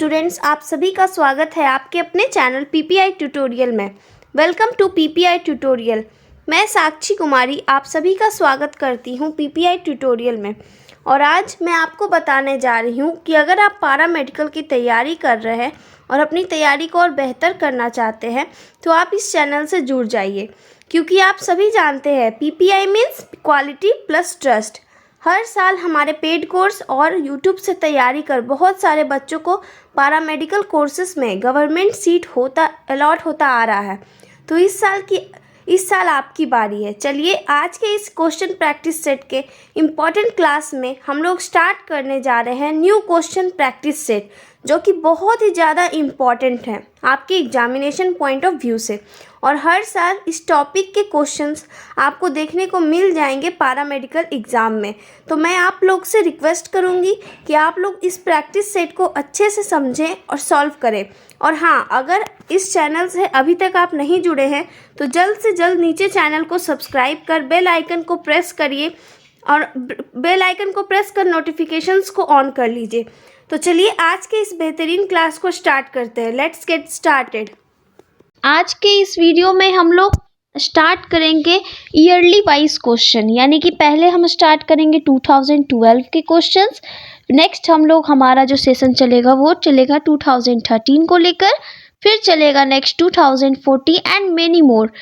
Students, आप सभी का स्वागत है आपके अपने चैनल पीपीआई ट्यूटोरियल में। Welcome to PPI tutorial. मैं साक्षी कुमारी आप सभी का स्वागत करती हूं पीपीआई ट्यूटोरियल में। और आज मैं आपको बताने जा रही हूं कि अगर आप पारा मेडिकल की तैयारी कर रहे हैं और अपनी तैयारी को और बेहतर करना चाहते हैं तो आप इस चैनल से जुड़ जाइए, क्योंकि आप सभी जानते हैं PPI means quality plus trust. हर साल हमारे पेड कोर्स और यूट्यूब से तैयारी कर बहुत सारे बच्चों को पारामेडिकल कोर्सेज में गवर्नमेंट सीट अलॉट होता आ रहा है। तो इस साल आपकी बारी है। चलिए आज के इस क्वेश्चन प्रैक्टिस सेट के इम्पॉर्टेंट क्लास में हम लोग स्टार्ट करने जा रहे हैं न्यू क्वेश्चन प्रैक्टिस सेट, जो कि बहुत ही ज़्यादा इम्पॉर्टेंट है आपके एग्जामिनेशन पॉइंट ऑफ व्यू से। और हर साल इस टॉपिक के क्वेश्चंस आपको देखने को मिल जाएंगे पारामेडिकल एग्ज़ाम में। तो मैं आप लोग से रिक्वेस्ट करूंगी कि आप लोग इस प्रैक्टिस सेट को अच्छे से समझें और सॉल्व करें। और हाँ, अगर इस चैनल से अभी तक आप नहीं जुड़े हैं तो जल्द से जल्द नीचे चैनल को सब्सक्राइब कर बेल आइकन को प्रेस करिए और बेल आइकन को प्रेस कर नोटिफिकेशंस को ऑन कर लीजिए। तो चलिए आज के इस बेहतरीन क्लास को स्टार्ट करते हैं। Let's get started. आज के इस वीडियो में हम लोग स्टार्ट करेंगे ईयरली वाइज क्वेश्चन, यानी कि पहले हम स्टार्ट करेंगे 2012 के क्वेश्चंस। नेक्स्ट हम लोग हमारा जो सेशन चलेगा वो चलेगा 2013 को लेकर, फिर चलेगा नेक्स्ट 2014 एंड मेनी मोर।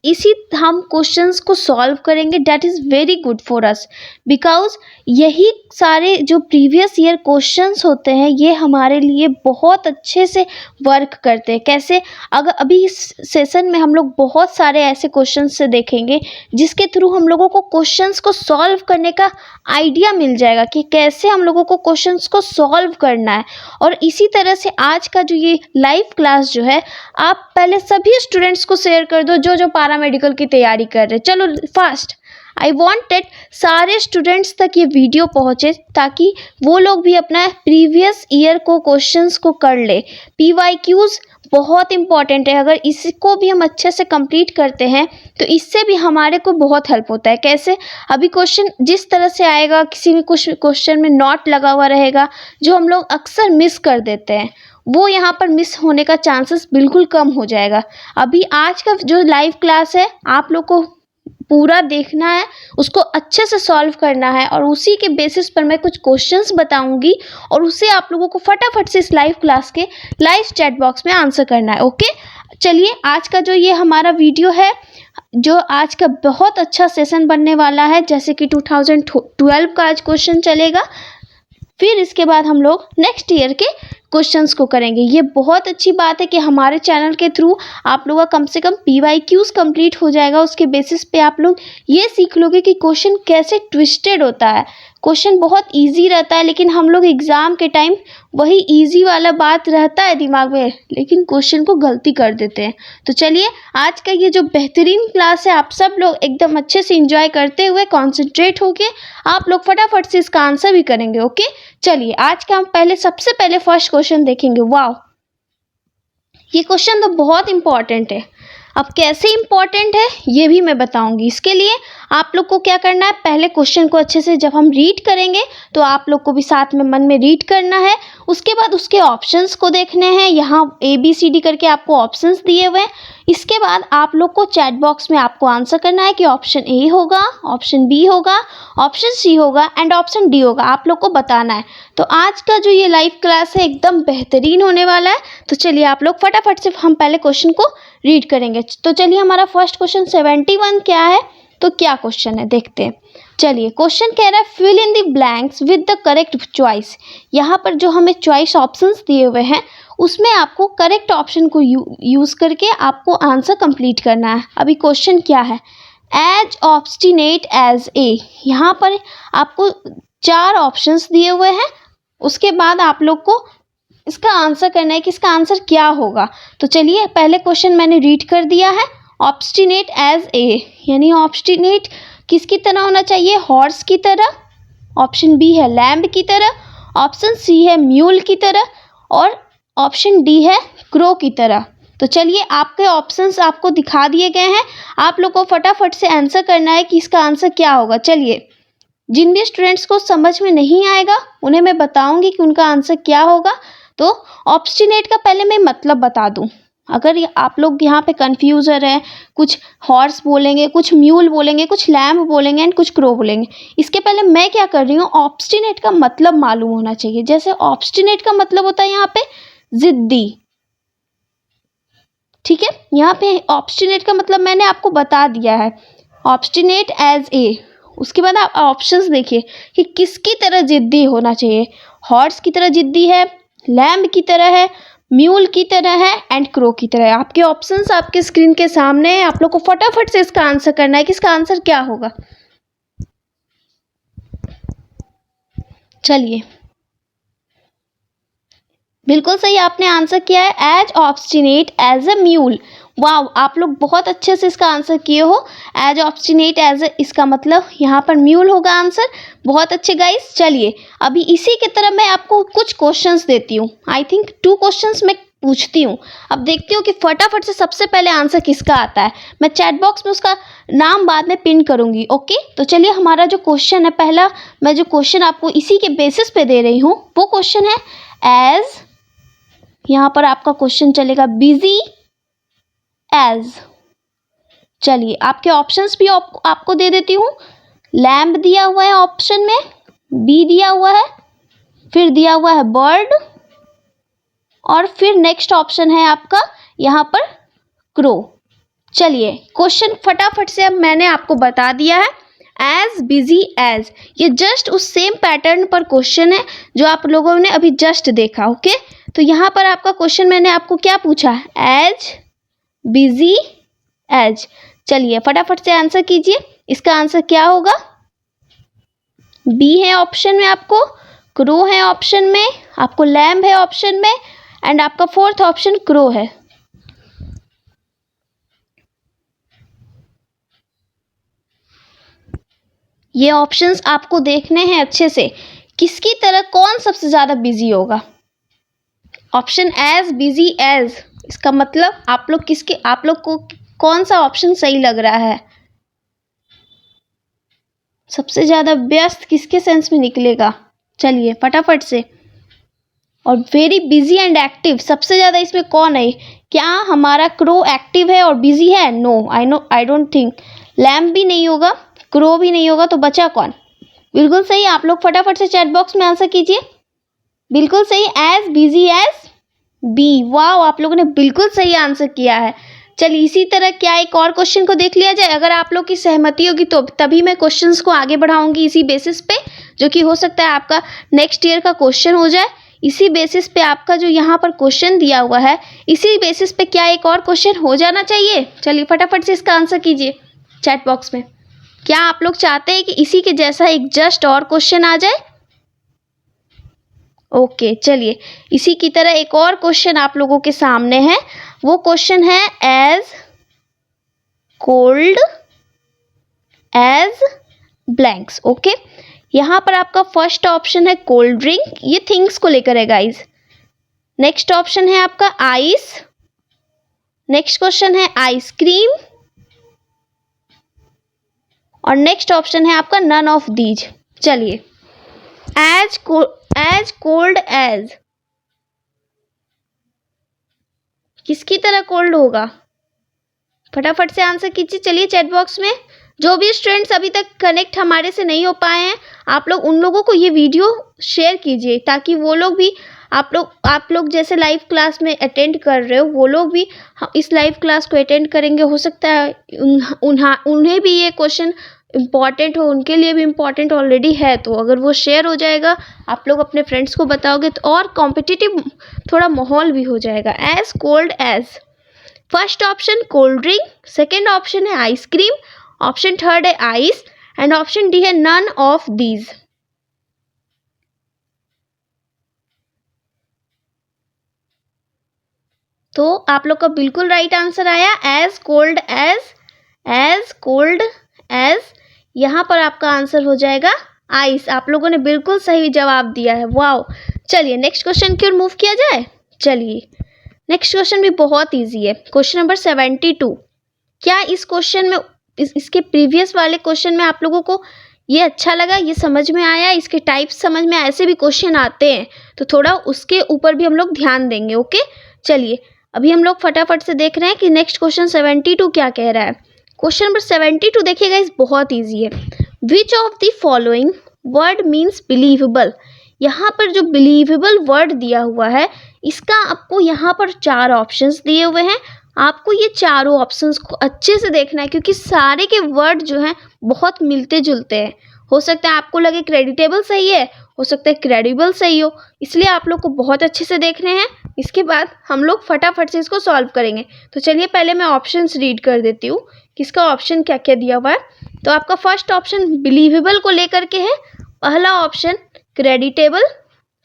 इसी हम क्वेश्चंस को सॉल्व करेंगे। That is very good for us, because यही सारे जो प्रीवियस ईयर क्वेश्चंस होते हैं ये हमारे लिए बहुत अच्छे से वर्क करते हैं। कैसे? अगर अभी इस सेशन में हम लोग बहुत सारे ऐसे क्वेश्चंस से देखेंगे जिसके थ्रू हम लोगों को क्वेश्चंस को सॉल्व करने का आइडिया मिल जाएगा कि कैसे हम लोगों को क्वेश्चंस को सॉल्व करना है। और इसी तरह से आज का जो ये लाइव क्लास जो है, आप पहले सभी स्टूडेंट्स को शेयर कर दो जो पारामेडिकल की तैयारी कर रहे हैं। चलो फास्ट, आई वॉन्टेड सारे स्टूडेंट्स तक ये वीडियो पहुँचे ताकि वो लोग भी अपना प्रीवियस ईयर को क्वेश्चंस को कर ले। PYQs बहुत इंपॉर्टेंट है। अगर इसको भी हम अच्छे से कंप्लीट करते हैं तो इससे भी हमारे को बहुत हेल्प होता है। कैसे? अभी क्वेश्चन जिस तरह से आएगा, किसी भी कुछ क्वेश्चन में नॉट लगा हुआ रहेगा जो हम लोग अक्सर मिस कर देते हैं, वो यहाँ पर मिस होने का चांसेस बिल्कुल कम हो जाएगा। अभी आज का जो लाइव क्लास है आप लोग को पूरा देखना है, उसको अच्छे से सॉल्व करना है और उसी के बेसिस पर मैं कुछ क्वेश्चंस बताऊंगी और उसे आप लोगों को फटाफट से इस लाइव क्लास के लाइव चैट बॉक्स में आंसर करना है। ओके, चलिए आज का जो ये हमारा वीडियो है, जो आज का बहुत अच्छा सेशन बनने वाला है। जैसे कि 2012 का आज क्वेश्चन चलेगा, फिर इसके बाद हम लोग नेक्स्ट ईयर के क्वेश्चंस को करेंगे। ये बहुत अच्छी बात है कि हमारे चैनल के थ्रू आप लोगों का कम से कम PYQs कंप्लीट हो जाएगा। उसके बेसिस पे आप लोग ये सीख लोगे कि क्वेश्चन कैसे ट्विस्टेड होता है। क्वेश्चन बहुत इजी रहता है, लेकिन हम लोग एग्ज़ाम के टाइम वही इजी वाला बात रहता है दिमाग में, लेकिन क्वेश्चन को गलती कर देते हैं। तो चलिए आज का ये जो बेहतरीन क्लास है, आप सब लोग एकदम अच्छे से एंजॉय करते हुए कॉन्सेंट्रेट होके आप लोग फटाफट से इसका आंसर भी करेंगे। ओके, चलिए आज का हम सबसे पहले फर्स्ट क्वेश्चन देखेंगे। वाह, ये क्वेश्चन तो बहुत इंपॉर्टेंट है। अब कैसे इंपॉर्टेंट है ये भी मैं बताऊंगी। इसके लिए आप लोग को क्या करना है, पहले क्वेश्चन को अच्छे से जब हम रीड करेंगे तो आप लोग को भी साथ में मन में रीड करना है। उसके बाद उसके ऑप्शंस को देखने हैं। यहाँ ABCD करके आपको ऑप्शंस दिए हुए हैं। इसके बाद आप लोग को चैट बॉक्स में आपको आंसर करना है कि ऑप्शन A होगा, ऑप्शन B होगा, ऑप्शन C होगा एंड ऑप्शन D होगा। आप लोग को बताना है। तो आज का जो ये लाइव क्लास है एकदम बेहतरीन होने वाला है। तो चलिए आप लोग फटाफट से हम पहले क्वेश्चन को रीड करेंगे। तो चलिए हमारा फर्स्ट क्वेश्चन 71 क्या है, तो क्या क्वेश्चन है देखते हैं। चलिए क्वेश्चन कह रहा है fill in the blanks with the correct choice. यहाँ पर जो हमें चॉइस ऑप्शंस दिए हुए हैं उसमें आपको करेक्ट ऑप्शन को यूज़ करके आपको आंसर कंप्लीट करना है। अभी क्वेश्चन क्या है, एज ऑब्स्टिनेट एज ए। यहाँ पर आपको 4 ऑप्शंस दिए हुए हैं। उसके बाद आप लोग को इसका आंसर करना है कि इसका आंसर क्या होगा। तो चलिए पहले क्वेश्चन मैंने रीड कर दिया है। ऑब्स्टिनेट एज ए यानी ऑब्स्टिनेट किसकी तरह होना चाहिए, हॉर्स की तरह। ऑप्शन B है लैम्ब की तरह, ऑप्शन C है म्यूल की तरह और ऑप्शन D है क्रो की तरह। तो चलिए आपके ऑप्शंस आपको दिखा दिए गए हैं। आप लोग को फटाफट से आंसर करना है कि इसका आंसर क्या होगा। चलिए, जिन भी स्टूडेंट्स को समझ में नहीं आएगा उन्हें मैं बताऊंगी कि उनका आंसर क्या होगा। तो ऑब्स्टिनेट का पहले मैं मतलब बता दूं, अगर आप लोग यहाँ पे कंफ्यूज हैं, कुछ हॉर्स बोलेंगे, कुछ म्यूल बोलेंगे, कुछ लैम्ब बोलेंगे एंड कुछ क्रो बोलेंगे, इसके पहले मैं क्या कर रही हूँ, ऑब्स्टिनेट का मतलब मालूम होना चाहिए। जैसे ऑब्स्टिनेट का मतलब होता है यहाँ पे जिद्दी, ठीक है। यहाँ पे ऑब्स्टिनेट का मतलब मैंने आपको बता दिया है, ऑब्स्टिनेट एज ए। उसके बाद आप ऑप्शंस देखिए कि किसकी तरह जिद्दी होना चाहिए, हॉर्स की तरह जिद्दी है, लैम्ब की तरह है, म्यूल की तरह है एंड क्रो की तरह है। आपके ऑप्शंस आपके स्क्रीन के सामने है, आप लोग को फटाफट से इसका आंसर करना है कि इसका आंसर क्या होगा। चलिए, बिल्कुल सही आपने आंसर किया है, as obstinate as a mule. वाह, आप लोग बहुत अच्छे से इसका आंसर किए हो। एज ऑब्स्टिनेट एज अ, इसका मतलब यहाँ पर म्यूल होगा आंसर। बहुत अच्छे गाइस। चलिए, अभी इसी की तरह मैं आपको कुछ क्वेश्चंस देती हूँ। आई थिंक 2 क्वेश्चंस मैं पूछती हूँ, अब देखती हूँ कि फटाफट से सबसे पहले आंसर किसका आता है। मैं चैट बॉक्स में उसका नाम बाद में पिन करूँगी। ओके, तो चलिए, हमारा जो क्वेश्चन है पहला, मैं जो क्वेश्चन आपको इसी के बेसिस पे दे रही हूँ, वो क्वेश्चन है एज, यहाँ पर आपका क्वेश्चन चलेगा बिजी एज। चलिए, आपके ऑप्शंस भी आपको दे देती हूँ। लैम्ब दिया हुआ है ऑप्शन में, बी दिया हुआ है, फिर दिया हुआ है बर्ड, और फिर नेक्स्ट ऑप्शन है आपका यहाँ पर क्रो। चलिए, क्वेश्चन फटाफट से अब मैंने आपको बता दिया है, एज बिजी एज। ये जस्ट उस सेम पैटर्न पर क्वेश्चन है जो आप लोगों ने अभी जस्ट देखा। ओके, तो यहाँ पर आपका क्वेश्चन मैंने आपको क्या पूछा, एज बिजी एज। चलिए, फटाफट से आंसर कीजिए, इसका आंसर क्या होगा। बी है ऑप्शन में, आपको क्रो है ऑप्शन में, आपको लैम्ब है ऑप्शन में, एंड आपका फोर्थ ऑप्शन क्रो है। ये ऑप्शंस आपको देखने हैं अच्छे से, किसकी तरह कौन सबसे ज्यादा बिजी होगा। ऑप्शन एज बिजी एज, इसका मतलब आप लोग को कौन सा ऑप्शन सही लग रहा है, सबसे ज्यादा व्यस्त किसके सेंस में निकलेगा। चलिए, फटाफट से। और वेरी बिजी एंड एक्टिव, सबसे ज्यादा इसमें कौन है, क्या हमारा क्रो एक्टिव है और बिजी है। No, I don't think. Lamb भी नहीं होगा, क्रो भी नहीं होगा, तो बचा कौन। बिल्कुल सही, आप लोग फटाफट से चैट बॉक्स में आंसर कीजिए। बिल्कुल सही, एज बिजी एज बी। वाह, आप लोगों ने बिल्कुल सही आंसर किया है। चलिए, इसी तरह क्या एक और क्वेश्चन को देख लिया जाए। अगर आप लोग की सहमति होगी तो तभी मैं क्वेश्चंस को आगे बढ़ाऊंगी इसी बेसिस पे, जो कि हो सकता है आपका नेक्स्ट ईयर का क्वेश्चन हो जाए। इसी बेसिस पे आपका जो यहाँ पर क्वेश्चन दिया हुआ है, इसी बेसिस पे क्या एक और क्वेश्चन हो जाना चाहिए। चलिए, फटाफट से इसका आंसर कीजिए चैट बॉक्स में। क्या आप लोग चाहते हैं कि इसी के जैसा एक जस्ट और क्वेश्चन आ जाए। ओके, चलिए, इसी की तरह एक और क्वेश्चन आप लोगों के सामने है। वो क्वेश्चन है as cold as blanks. Okay, यहाँ पर आपका फर्स्ट ऑप्शन है कोल्ड ड्रिंक, ये थिंग्स को लेकर है गाइस। नेक्स्ट ऑप्शन है आपका आइस, नेक्स्ट क्वेश्चन है आइसक्रीम, और नेक्स्ट ऑप्शन है आपका नन ऑफ दीज। चलिए, एज कोल्ड एज, किसकी तरह कोल्ड होगा, फटाफट से आंसर कीजिए। चलिए, चैट बॉक्स में जो भी स्टूडेंट्स अभी तक कनेक्ट हमारे से नहीं हो पाए हैं, आप लोग उन लोगों को ये वीडियो शेयर कीजिए, ताकि वो लोग भी आप लोग जैसे लाइव क्लास में अटेंड कर रहे हो, वो लोग भी इस लाइव क्लास को अटेंड करेंगे। हो सकता है उन्हें भी ये क्वेश्चन इम्पॉर्टेंट हो, उनके लिए भी इम्पॉर्टेंट ऑलरेडी है। तो अगर वो शेयर हो जाएगा, आप लोग अपने फ्रेंड्स को बताओगे, तो और कॉम्पिटिटिव थोड़ा माहौल भी हो जाएगा। As cold as, first option cold drink, second option है आइसक्रीम, ऑप्शन थर्ड है आइस, एंड ऑप्शन डी है नन ऑफ दीज। तो आप लोग का बिल्कुल राइट आंसर आया, एज कोल्ड एज। यहाँ पर आपका आंसर हो जाएगा आइस। आप लोगों ने बिल्कुल सही जवाब दिया है। वाओ, चलिए नेक्स्ट क्वेश्चन की ओर मूव किया जाए। चलिए, नेक्स्ट क्वेश्चन भी बहुत इजी है, क्वेश्चन नंबर 72। क्या इस क्वेश्चन में इसके प्रीवियस वाले क्वेश्चन में आप लोगों को ये अच्छा लगा, ये समझ में आया, इसके टाइप्स समझ में आए, ऐसे भी क्वेश्चन आते हैं, तो थोड़ा उसके ऊपर भी हम लोग ध्यान देंगे। ओके, चलिए अभी हम लोग फटाफट से देख रहे हैं कि नेक्स्ट क्वेश्चन 72 क्या कह रहा है। क्वेश्चन नंबर 72 देखिएगा, इस बहुत ईजी है। Which of the following word means believable. यहाँ पर जो बिलीवेबल वर्ड दिया हुआ है, इसका आपको यहाँ पर 4 ऑप्शंस दिए हुए हैं। आपको ये चारों ऑप्शंस को अच्छे से देखना है, क्योंकि सारे के वर्ड जो हैं बहुत मिलते जुलते हैं। हो सकता है आपको लगे क्रेडिटेबल सही है, हो सकता है क्रेडिबल सही हो, इसलिए आप लोग को बहुत अच्छे से देखने हैं। इसके बाद हम लोग फटाफट से इसको सॉल्व करेंगे। तो चलिए पहले मैं ऑप्शंस रीड कर देती हूँ, किसका ऑप्शन क्या क्या दिया हुआ है। तो आपका फर्स्ट ऑप्शन बिलीवेबल को लेकर के है। पहला ऑप्शन क्रेडिटेबल,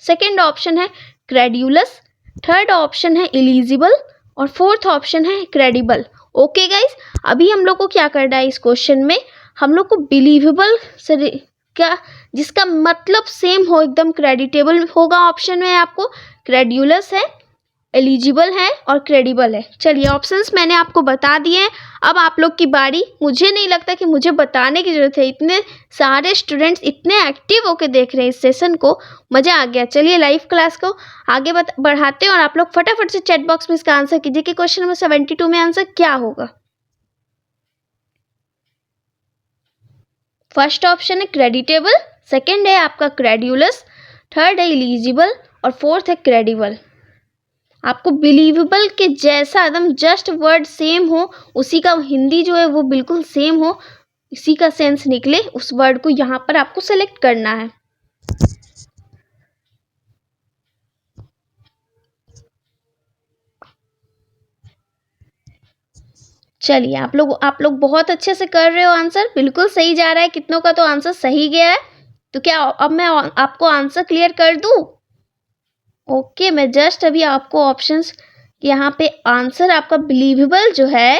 सेकेंड ऑप्शन है क्रेड्यूलस, थर्ड ऑप्शन है इलिजिबल और फोर्थ ऑप्शन है क्रेडिबल। ओके गाइज, अभी हम लोग को क्या करना है इस क्वेश्चन में, हम लोग को बिलीवेबल से क्या जिसका मतलब सेम हो, एकदम क्रेडिटेबल होगा ऑप्शन में, आपको क्रेड्यूलस है, एलिजिबल है और क्रेडिबल है। चलिए ऑप्शंस मैंने आपको बता दिए हैं, अब आप लोग की बारी। मुझे नहीं लगता कि मुझे बताने की ज़रूरत है, इतने सारे स्टूडेंट्स इतने एक्टिव होकर देख रहे हैं इस सेशन को, मज़ा आ गया। चलिए लाइव क्लास को आगे बढ़ाते हैं और आप लोग फटाफट से चैट बॉक्स में इसका आंसर कीजिए कि क्वेश्चन नंबर 72 में आंसर क्या होगा। फर्स्ट ऑप्शन है क्रेडिटेबल, सेकेंड है आपका क्रेड्यूलस, थर्ड है इलिजिबल और फोर्थ है क्रेडिबल। आपको बिलीवेबल के जैसा एकदम जस्ट वर्ड सेम हो, उसी का हिंदी जो है वो बिल्कुल सेम हो, इसी का सेंस निकले, उस वर्ड को यहाँ पर आपको सेलेक्ट करना है। चलिए आप लोग बहुत अच्छे से कर रहे हो, आंसर बिल्कुल सही जा रहा है, कितनों का तो आंसर सही गया है। तो क्या अब मैं आपको आंसर क्लियर कर दूं? ओके, मैं जस्ट अभी आपको ऑप्शंस यहाँ पे आंसर आपका बिलीवेबल जो है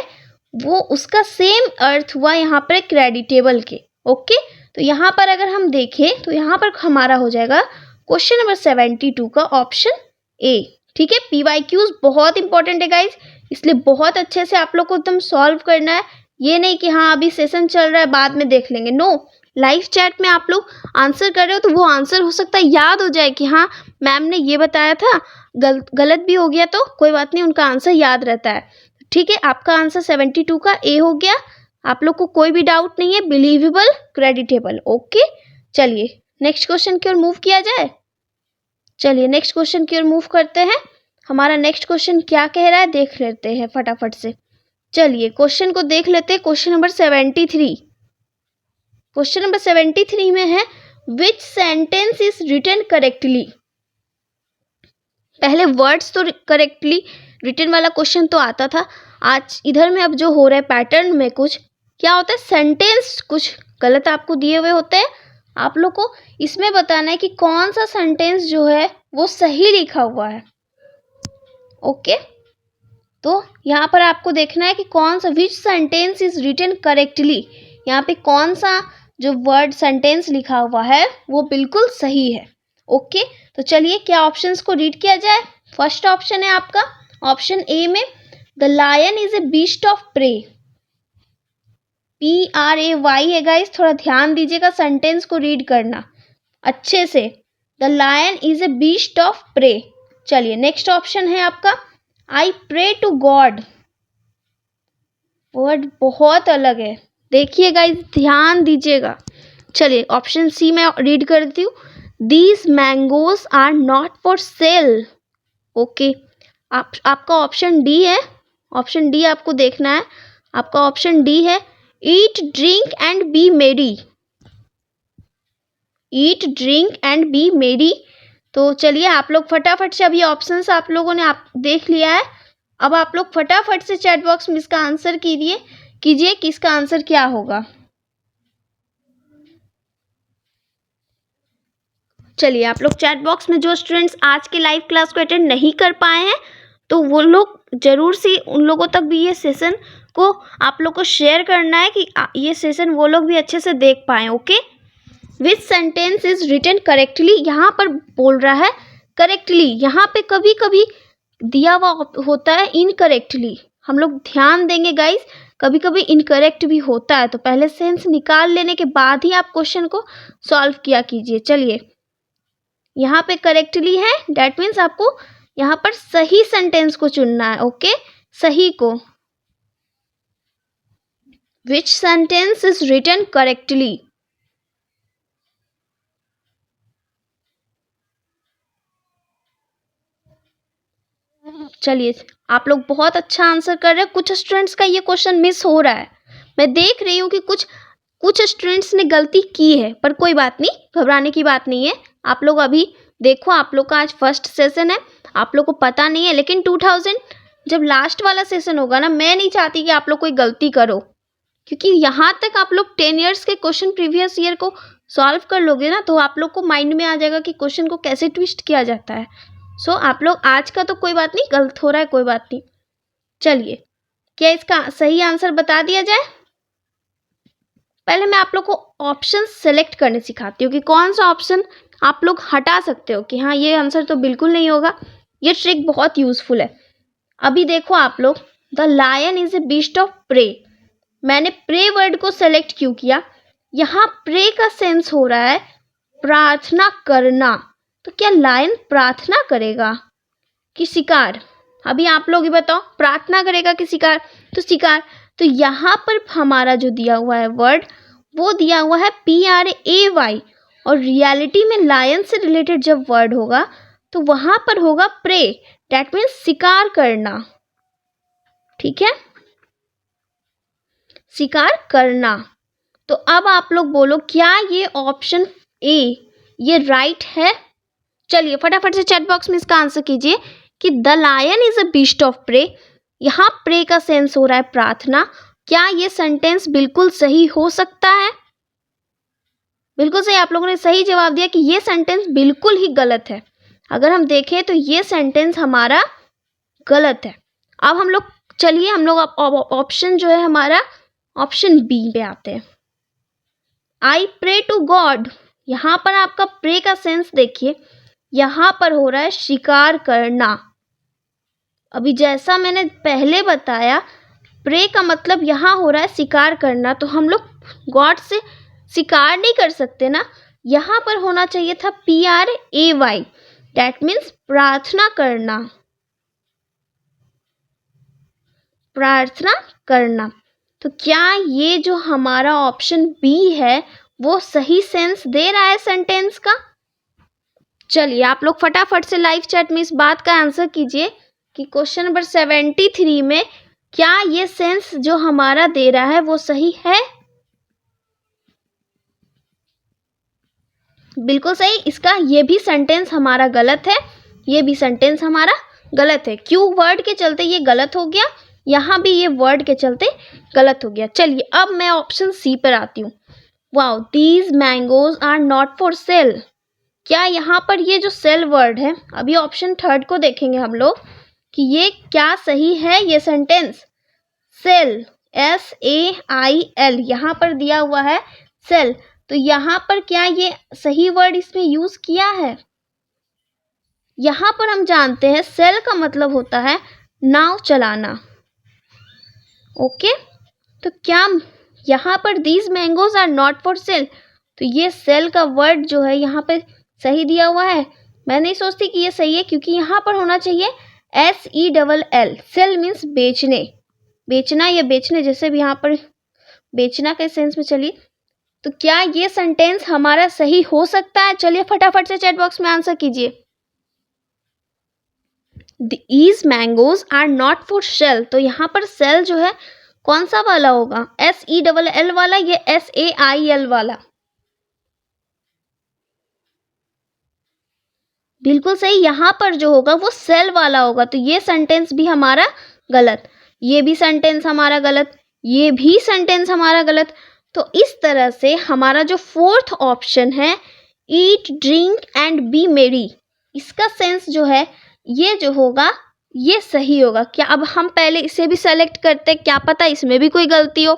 वो उसका सेम अर्थ हुआ यहाँ पर क्रेडिटेबल के। ओके, तो यहाँ पर अगर हम देखें तो यहाँ पर हमारा हो जाएगा क्वेश्चन नंबर 72 का ऑप्शन ए। ठीक है, PYQs बहुत इंपॉर्टेंट है गाइज, इसलिए बहुत अच्छे से आप लोग को एकदम सॉल्व करना है। ये नहीं कि हाँ अभी सेशन चल रहा है बाद में देख लेंगे, नो, लाइव चैट में आप लोग आंसर कर रहे हो तो वो आंसर हो सकता है याद हो जाए कि हाँ मैम ने ये बताया था, गलत भी हो गया तो कोई बात नहीं, उनका आंसर याद रहता है। ठीक है, आपका आंसर 72 का ए हो गया। आप लोग को कोई भी डाउट नहीं है, बिलीवेबल क्रेडिटेबल। ओके, चलिए नेक्स्ट क्वेश्चन की ओर मूव किया जाए। चलिए नेक्स्ट क्वेश्चन की ओर मूव करते हैं। हमारा नेक्स्ट क्वेश्चन क्या कह रहा है देख लेते हैं फटाफट से। चलिए क्वेश्चन को देख लेते हैं। क्वेश्चन नंबर 73, क्वेश्चन नंबर 73 में है which sentence is written correctly. पहले वर्ड्स तो करेक्टली रिटन वाला क्वेश्चन तो आता था, आज इधर में अब जो हो रहा है पैटर्न में कुछ क्या होता है, सेंटेंस कुछ गलत आपको दिए हुए होते हैं। आप लोग को इसमें बताना है कि कौन सा सेंटेंस जो है वो सही लिखा हुआ है। ओके, तो यहाँ पर आपको देखना है कि कौन सा which sentence is written correctly, यहाँ पे कौन सा जो वर्ड सेंटेंस लिखा हुआ है वो बिल्कुल सही है। ओके, तो चलिए क्या ऑप्शंस को रीड किया जाए। फर्स्ट ऑप्शन है आपका ऑप्शन ए में the lion is a beast of prey. PRAY है गाइस, थोड़ा ध्यान दीजिएगा, सेंटेंस को रीड करना अच्छे से। The lion is a beast of prey. चलिए नेक्स्ट ऑप्शन है आपका I pray to God. Word बहुत अलग है, देखिए गाइस ध्यान दीजिएगा। चलिए ऑप्शन सी में रीड करती हूँ, these mangoes are not for sale. Okay, आपका ऑप्शन डी है, ऑप्शन डी आपको देखना है। आपका ऑप्शन डी है ईट ड्रिंक एंड बी मेरी। ईट ड्रिंक एंड बी मेरी। तो चलिए आप लोग फटाफट से, अभी ऑप्शंस आप लोगों ने आप देख लिया है, अब आप लोग फटाफट से चैट बॉक्स में इसका आंसर कीजिए कि इसका आंसर क्या होगा। चलिए आप लोग चैट बॉक्स में जो स्टूडेंट्स आज के लाइव क्लास को अटेंड नहीं कर पाए हैं तो वो लोग जरूर से उन लोगों तक भी ये सेशन को आप लोग को शेयर करना है कि ये सेशन वो लोग भी अच्छे से देख पाएँ। Okay, which sentence is written correctly, यहाँ पर बोल रहा है करेक्टली, यहाँ पे कभी कभी दिया हुआ होता है इनकरेक्टली, हम लोग ध्यान देंगे गाइस, कभी कभी इनकरेक्ट भी होता है, तो पहले सेंस निकाल लेने के बाद ही आप क्वेश्चन को सॉल्व किया कीजिए। चलिए यहाँ पे करेक्टली है, डैट मीन्स आपको यहाँ पर सही सेंटेंस को चुनना है। ओके, सही को। Which sentence is written correctly. चलिए, आप लोग बहुत अच्छा आंसर कर रहे हैं। कुछ स्टूडेंट्स का ये क्वेश्चन मिस हो रहा है, मैं देख रही हूँ कि कुछ स्टूडेंट्स ने गलती की है, पर कोई बात नहीं, घबराने की बात नहीं है। आप लोग अभी देखो, आप लोग का आज फर्स्ट सेशन है, आप लोग को पता नहीं है, लेकिन 2000 जब लास्ट वाला सेशन होगा ना, मैं नहीं चाहती कि आप लोग कोई गलती करो, क्योंकि यहाँ तक आप लोग 10 ईयर्स के क्वेश्चन प्रीवियस ईयर को सॉल्व कर लोगे ना, तो आप लोग को माइंड में आ जाएगा कि क्वेश्चन को कैसे ट्विस्ट किया जाता है। सो आप लोग आज का तो कोई बात नहीं, गलत हो रहा है कोई बात नहीं। चलिए, क्या इसका सही आंसर बता दिया जाए? पहले मैं आप लोग को ऑप्शन सेलेक्ट करने सिखाती हूँ कि कौन सा ऑप्शन आप लोग हटा सकते हो कि हाँ ये आंसर तो बिल्कुल नहीं होगा। ये ट्रिक बहुत यूजफुल है। अभी देखो आप लोग, the lion is a beast of prey. मैंने प्रे वर्ड को सेलेक्ट क्यों किया? यहाँ प्रे का सेंस हो रहा है प्रार्थना करना, तो क्या लायन प्रार्थना करेगा कि शिकार? अभी आप लोग ही बताओ, प्रार्थना करेगा कि शिकार? तो शिकार। तो यहाँ पर हमारा जो दिया हुआ है वर्ड, वो दिया हुआ है PRAY, और रियलिटी में लायन से रिलेटेड जब वर्ड होगा तो वहां पर होगा प्रे, डैट मीन्स शिकार करना। ठीक है, शिकार करना। तो अब आप लोग बोलो, क्या ये ऑप्शन ए ये राइट है? चलिए फटाफट से चैट बॉक्स में इसका आंसर कीजिए कि the lion is a beast of prey. यहाँ प्रे का सेंस हो रहा है प्रार्थना। क्या ये सेंटेंस बिल्कुल सही हो सकता है? बिल्कुल सही, आप लोगों ने सही जवाब दिया कि ये सेंटेंस बिल्कुल ही गलत है। अगर हम देखें तो ये सेंटेंस हमारा गलत है। अब हम लोग चलिए, हम लोग ऑप्शन जो है हमारा ऑप्शन बी पे आते हैं। I pray to God. यहाँ पर आपका प्रे का सेंस देखिए, यहाँ पर हो रहा है शिकार करना। अभी जैसा मैंने पहले बताया, प्रे का मतलब यहाँ हो रहा है शिकार करना, तो हम लोग गॉड से शिकार नहीं कर सकते ना। यहाँ पर होना चाहिए था PRAY, डैट मीन्स प्रार्थना करना, प्रार्थना करना। तो क्या ये जो हमारा ऑप्शन बी है वो सही सेंस दे रहा है सेंटेंस का? चलिए आप लोग फटाफट से लाइव चैट में इस बात का आंसर कीजिए कि क्वेश्चन नंबर 73 में क्या ये सेंस जो हमारा दे रहा है वो सही है? बिल्कुल सही। इसका ये भी सेंटेंस हमारा गलत है, ये भी सेंटेंस हमारा गलत है। क्यों? वर्ड के चलते ये गलत हो गया, यहाँ भी ये वर्ड के चलते गलत हो गया। चलिए अब मैं ऑप्शन सी पर आती हूँ। Wow, these mangoes are not for sale. क्या यहाँ पर ये जो सेल वर्ड है, अभी ऑप्शन थर्ड को देखेंगे हम लोग कि ये क्या सही है ये सेंटेंस। सेल, SAIL, यहाँ पर दिया हुआ है सेल, तो यहाँ पर क्या ये सही वर्ड इसमें यूज किया है? यहाँ पर हम जानते हैं सेल का मतलब होता है नाव चलाना। ओके, तो क्या यहाँ पर these mangoes are not for sale, तो ये सेल का वर्ड जो है यहाँ पे सही दिया हुआ है? मैं नहीं सोचती कि ये सही है, क्योंकि यहाँ पर होना चाहिए SELL। सेल मीन्स बेचने, बेचना या बेचने, जैसे भी यहाँ पर बेचना के सेंस में। चलिए, तो क्या ये सेंटेंस हमारा सही हो सकता है? चलिए फटाफट से चैट बॉक्स में आंसर कीजिए। These mangoes are not for sale, तो यहाँ पर सेल जो है कौन सा वाला होगा? SELL वाला या SAIL वाला? बिल्कुल सही, यहाँ पर जो होगा वो सेल वाला होगा, तो ये सेंटेंस भी हमारा गलत, ये भी सेंटेंस हमारा गलत, ये भी सेंटेंस हमारा गलत। तो इस तरह से हमारा जो फोर्थ ऑप्शन है, ईट ड्रिंक एंड बी मेरी, इसका सेंस जो है ये जो होगा ये सही होगा। क्या अब हम पहले इसे भी सेलेक्ट करते, क्या पता इसमें भी कोई गलती हो।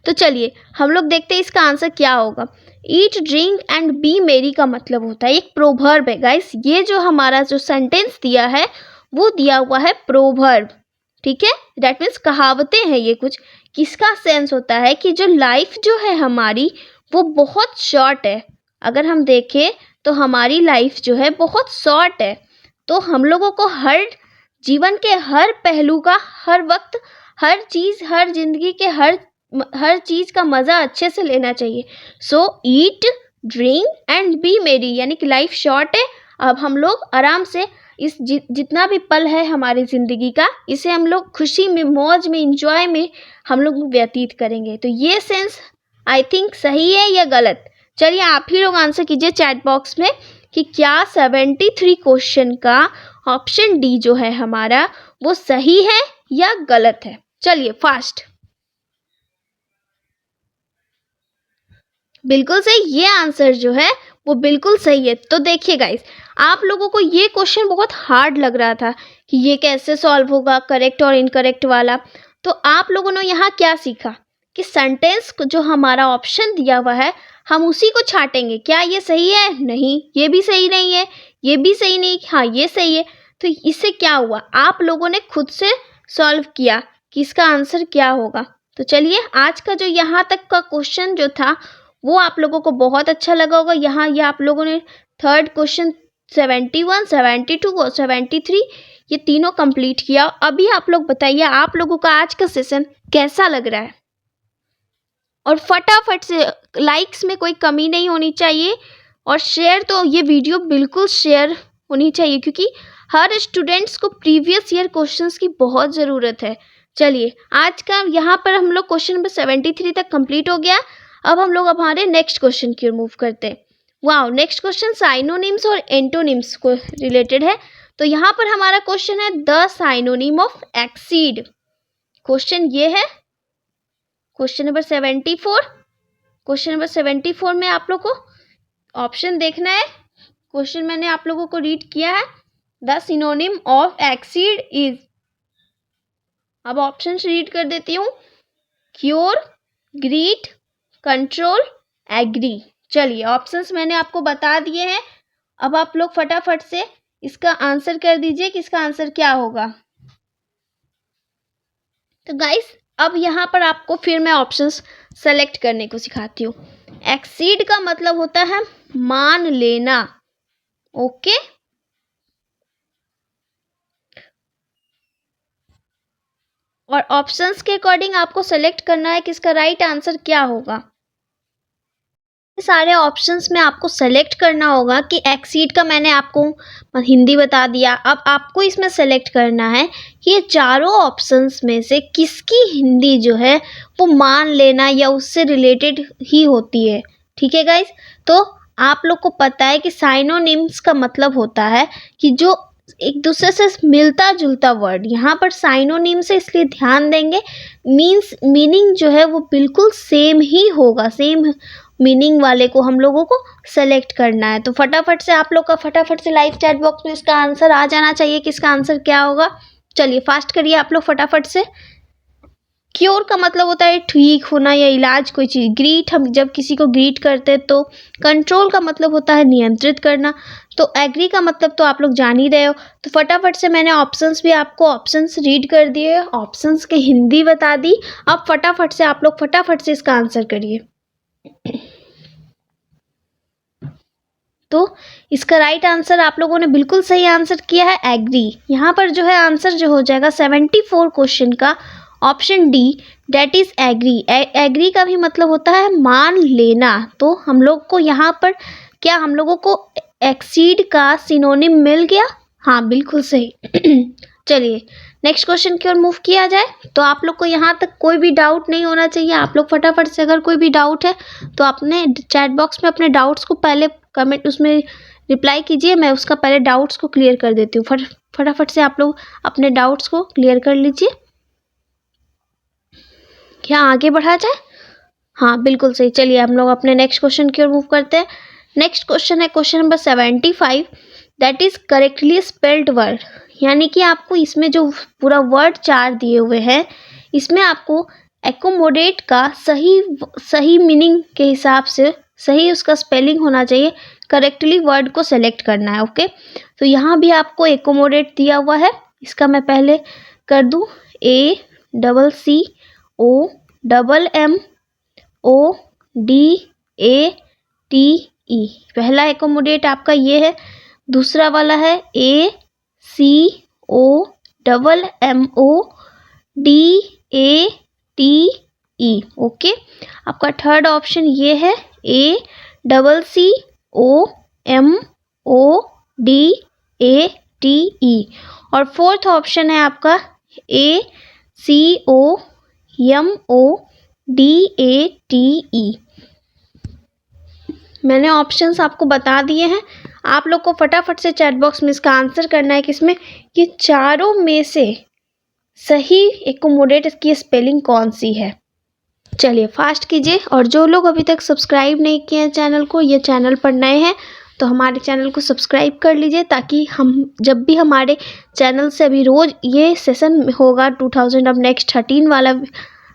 तो चलिए हम लोग देखते हैं इसका आंसर क्या होगा। ईट ड्रिंक एंड बी मेरी का मतलब होता है एक प्रोवर्ब है गाइस। ये जो हमारा जो सेंटेंस दिया है वो दिया हुआ है प्रोवर्ब, ठीक है, दैट मीन्स कहावतें हैं ये कुछ। किसका सेंस होता है कि जो लाइफ जो है हमारी वो बहुत शॉर्ट है। अगर हम देखें तो हमारी लाइफ जो है बहुत शॉर्ट है। तो हम लोगों को हर जीवन के हर पहलू का, हर वक्त, हर चीज़, हर जिंदगी के हर चीज़ का मज़ा अच्छे से लेना चाहिए। सो ईट, ड्रिंक एंड बी मेरी, यानी कि लाइफ शॉर्ट है। अब हम लोग आराम से इस जितना भी पल है हमारी ज़िंदगी का, इसे हम लोग खुशी में, मौज में, इंजॉय में हम लोग व्यतीत करेंगे। तो ये सेंस आई थिंक सही है या गलत? चलिए आप ही लोग आंसर कीजिए चैट बॉक्स में कि क्या 73 क्वेश्चन का ऑप्शन डी जो है हमारा वो सही है या गलत है। चलिए फास्ट। बिल्कुल सही, ये आंसर जो है वो बिल्कुल सही है। तो देखिए गाइस, आप लोगों को ये क्वेश्चन बहुत हार्ड लग रहा था कि ये कैसे सॉल्व होगा, करेक्ट और इनकरेक्ट वाला। तो आप लोगों ने यहाँ क्या सीखा कि सेंटेंस जो हमारा ऑप्शन दिया हुआ है हम उसी को छाटेंगे। क्या ये सही है? नहीं, ये भी सही नहीं है, ये भी सही नहीं, हाँ ये सही है। तो इससे क्या हुआ, आप लोगों ने खुद से सॉल्व किया कि इसका आंसर क्या होगा। तो चलिए, आज का जो यहाँ तक का क्वेश्चन जो था वो आप लोगों को बहुत अच्छा लगा होगा। यहाँ ये आप लोगों ने थर्ड क्वेश्चन 71, 72 और 73 ये तीनों कंप्लीट किया। अभी आप लोग बताइए आप लोगों का आज का सेशन कैसा लग रहा है। और फटाफट से लाइक्स में कोई कमी नहीं होनी चाहिए, और शेयर तो ये वीडियो बिल्कुल शेयर होनी चाहिए, क्योंकि हर स्टूडेंट्स को प्रीवियस ईयर क्वेश्चंस की बहुत ज़रूरत है। चलिए, आज का यहाँ पर हम लोग क्वेश्चन नंबर 73 तक कंप्लीट हो गया। अब हम लोग हमारे नेक्स्ट क्वेश्चन की ओर मूव करते हैं। वाओ, नेक्स्ट क्वेश्चन साइनोनिम्स और एंटोनिम्स को रिलेटेड है। तो यहाँ पर हमारा क्वेश्चन है the synonym of exceed. Question ये है क्वेश्चन नंबर 74। क्वेश्चन नंबर 74 में आप लोग को ऑप्शन देखना है। क्वेश्चन मैंने आप लोगों को रीड किया है, the synonym of exceed is. अब ऑप्शन रीड कर देती हूँ, क्योर, ग्रीट, कंट्रोल, एग्री। चलिए, ऑप्शंस मैंने आपको बता दिए हैं। अब आप लोग फटाफट से इसका आंसर कर दीजिए कि इसका आंसर क्या होगा। तो गाइस, अब यहाँ पर आपको फिर मैं ऑप्शंस सेलेक्ट करने को सिखाती हूँ। एक्सीड का मतलब होता है मान लेना, ओके। और ऑप्शंस के अकॉर्डिंग आपको सेलेक्ट करना है कि इसका राइट आंसर क्या होगा। सारे ऑप्शंस में आपको सेलेक्ट करना होगा कि एक्सीड का मैंने आपको हिंदी बता दिया। अब आपको इसमें सेलेक्ट करना है कि ये चारों ऑप्शंस में से किसकी हिंदी जो है वो मान लेना या उससे रिलेटेड ही होती है। ठीक है गाइस, तो आप लोग को पता है कि साइनोनिम्स का मतलब होता है कि जो एक दूसरे से मिलता जुलता वर्ड। यहाँ पर साइनोनिम से इसलिए ध्यान देंगे, मीनिंग जो है वो बिल्कुल सेम ही होगा, सेम मीनिंग वाले को हम लोगों को सेलेक्ट करना है। तो फटाफट से आप लोग का फटाफट से लाइव चैट बॉक्स में इसका आंसर आ जाना चाहिए कि इसका आंसर क्या होगा। चलिए फास्ट करिए आप लोग फटाफट से। क्योर का मतलब होता है ठीक होना या इलाज कोई चीज़। ग्रीट, हम जब किसी को ग्रीट करते हैं। तो कंट्रोल का मतलब होता है नियंत्रित करना। तो एग्री का मतलब तो आप लोग जान ही रहे हो। तो फटाफट से मैंने ऑप्शंस भी आपको ऑप्शंस रीड कर दिए, ऑप्शंस के हिंदी बता दी। अब फटाफट से आप लोग फटाफट से इसका आंसर करिए। तो इसका राइट आंसर आप लोगों ने बिल्कुल सही आंसर किया है, एग्री। यहाँ पर जो है आंसर जो हो जाएगा 74 क्वेश्चन का option D, that is agree. Agree का भी मतलब होता है मान लेना। तो हम लोग को यहाँ पर क्या हम लोगों को एक्सीड का सिनोनिम मिल गया? हाँ बिल्कुल सही। चलिए नेक्स्ट क्वेश्चन की ओर मूव किया जाए। तो आप लोग को यहाँ तक कोई भी डाउट नहीं होना चाहिए। आप लोग फटाफट से अगर कोई भी डाउट है तो अपने चैट बॉक्स में अपने डाउट्स को पहले कमेंट उसमें रिप्लाई कीजिए। मैं उसका पहले डाउट्स को क्लियर कर देती हूँ। फटाफट से आप लोग अपने डाउट्स को क्लियर कर लीजिए। क्या आगे बढ़ा जाए? हाँ बिल्कुल सही। चलिए हम लोग अपने नेक्स्ट क्वेश्चन की ओर मूव करते हैं। नेक्स्ट क्वेश्चन है question number 75, that is correctly spelled word. यानी कि आपको इसमें जो पूरा वर्ड 4 दिए हुए हैं, इसमें आपको एकोमोडेट का सही मीनिंग के हिसाब से सही उसका स्पेलिंग होना चाहिए। करेक्टली वर्ड को सेलेक्ट करना है, ओके। तो यहाँ भी आपको एकोमोडेट दिया हुआ है। इसका मैं पहले कर दूँ, ACCOMMODATE ई। पहला एकोमोडेट आपका ये है, दूसरा वाला है ACOMMODATE। ओके, आपका थर्ड ऑप्शन ये है ACCOMMODATE। और फोर्थ ऑप्शन है आपका ACOMODATE। मैंने ऑप्शंस आपको बता दिए हैं, आप लोग को फटाफट से चैट बॉक्स में इसका आंसर करना है किसमें, कि चारों में से सही एकोमोडेट की स्पेलिंग कौन सी है। चलिए फास्ट कीजिए, और जो लोग अभी तक सब्सक्राइब नहीं किए हैं चैनल को, ये चैनल पर नए हैं तो हमारे चैनल को सब्सक्राइब कर लीजिए, ताकि हम जब भी हमारे चैनल से अभी रोज़ ये सेशन होगा 2000 अब नेक्स्ट 13 वाला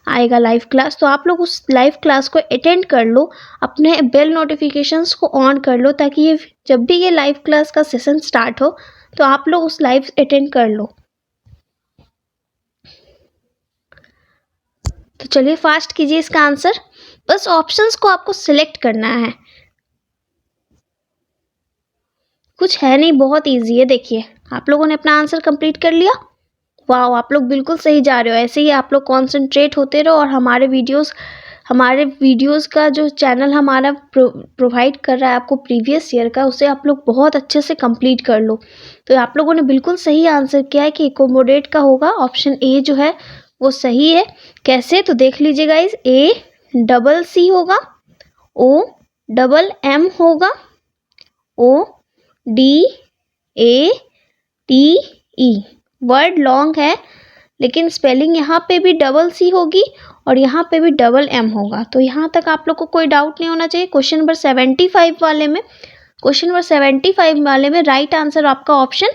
आएगा लाइव क्लास, तो आप लोग उस लाइव क्लास को अटेंड कर लो, अपने बेल नोटिफिकेशंस को ऑन कर लो, ताकि ये जब भी ये लाइव क्लास का सेशन स्टार्ट हो तो आप लोग उस लाइव अटेंड कर लो। तो चलिए फास्ट कीजिए इसका आंसर, बस ऑप्शंस को आपको सिलेक्ट करना है, कुछ है नहीं, बहुत इजी है। देखिए आप लोगों ने अपना आंसर कंप्लीट कर लिया। वाह, आप लोग बिल्कुल सही जा रहे हो, ऐसे ही आप लोग कंसंट्रेट होते रहो, और हमारे वीडियोस का जो चैनल हमारा प्रोवाइड कर रहा है आपको प्रीवियस ईयर का, उसे आप लोग बहुत अच्छे से कंप्लीट कर लो। तो आप लोगों ने बिल्कुल सही आंसर किया है कि एकोमोडेट का होगा ऑप्शन ए जो है वो सही है। कैसे, तो देख लीजिए गाइज, ACC होगा, OMM होगा, ODATE। वर्ड लॉन्ग है, लेकिन स्पेलिंग यहाँ पे भी CC होगी और यहाँ पे भी MM होगा। तो यहाँ तक आप लोग को कोई डाउट नहीं होना चाहिए। क्वेश्चन नंबर 75 वाले में राइट आंसर आपका ऑप्शन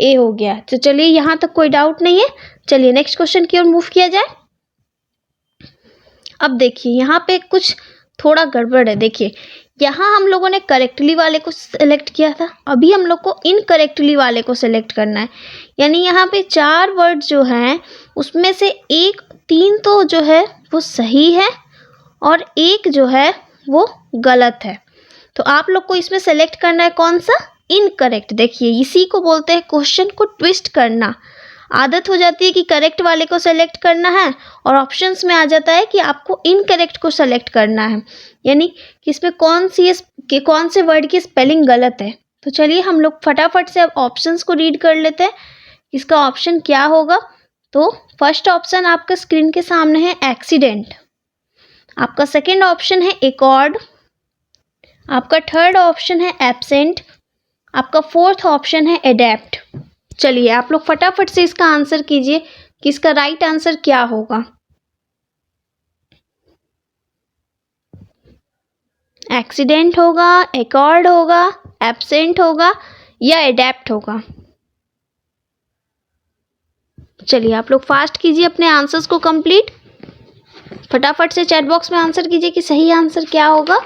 ए हो गया। तो चलिए यहाँ तक कोई डाउट नहीं है। चलिए नेक्स्ट क्वेश्चन की ओर मूव किया जाए। अब देखिए यहाँ पे कुछ थोड़ा गड़बड़ है। देखिए यहाँ हम लोगों ने करेक्टली वाले को सिलेक्ट किया था, अभी हम लोग को इनकरेक्टली वाले को सिलेक्ट करना है। यानी यहाँ पे 4 वर्ड जो हैं उसमें से 3 तो जो है वो सही है और 1 जो है वो गलत है। तो आप लोग को इसमें सेलेक्ट करना है कौन सा, इनकरेक्ट। देखिए इसी को बोलते हैं क्वेश्चन को ट्विस्ट करना। आदत हो जाती है कि करेक्ट वाले को सेलेक्ट करना है और ऑप्शंस में आ जाता है कि आपको इनकरेक्ट को सेलेक्ट करना है, यानी कि इसमें कौन से वर्ड की स्पेलिंग गलत है। तो चलिए हम लोग फटाफट से अब ऑप्शंस को रीड कर लेते हैं, इसका ऑप्शन क्या होगा। तो फर्स्ट ऑप्शन आपका स्क्रीन के सामने है एक्सीडेंट, आपका सेकेंड ऑप्शन है एकॉर्ड, आपका थर्ड ऑप्शन है एब्सेंट, आपका फोर्थ ऑप्शन है एडेप्ट। चलिए आप लोग फटाफट से इसका आंसर कीजिए कि इसका राइट आंसर क्या होगा। एक्सीडेंट होगा, एकॉर्ड होगा, एब्सेंट होगा या एडेप्ट होगा। चलिए आप लोग फास्ट कीजिए अपने आंसर्स को कंप्लीट, फटाफट से चैट बॉक्स में आंसर कीजिए कि सही आंसर क्या होगा।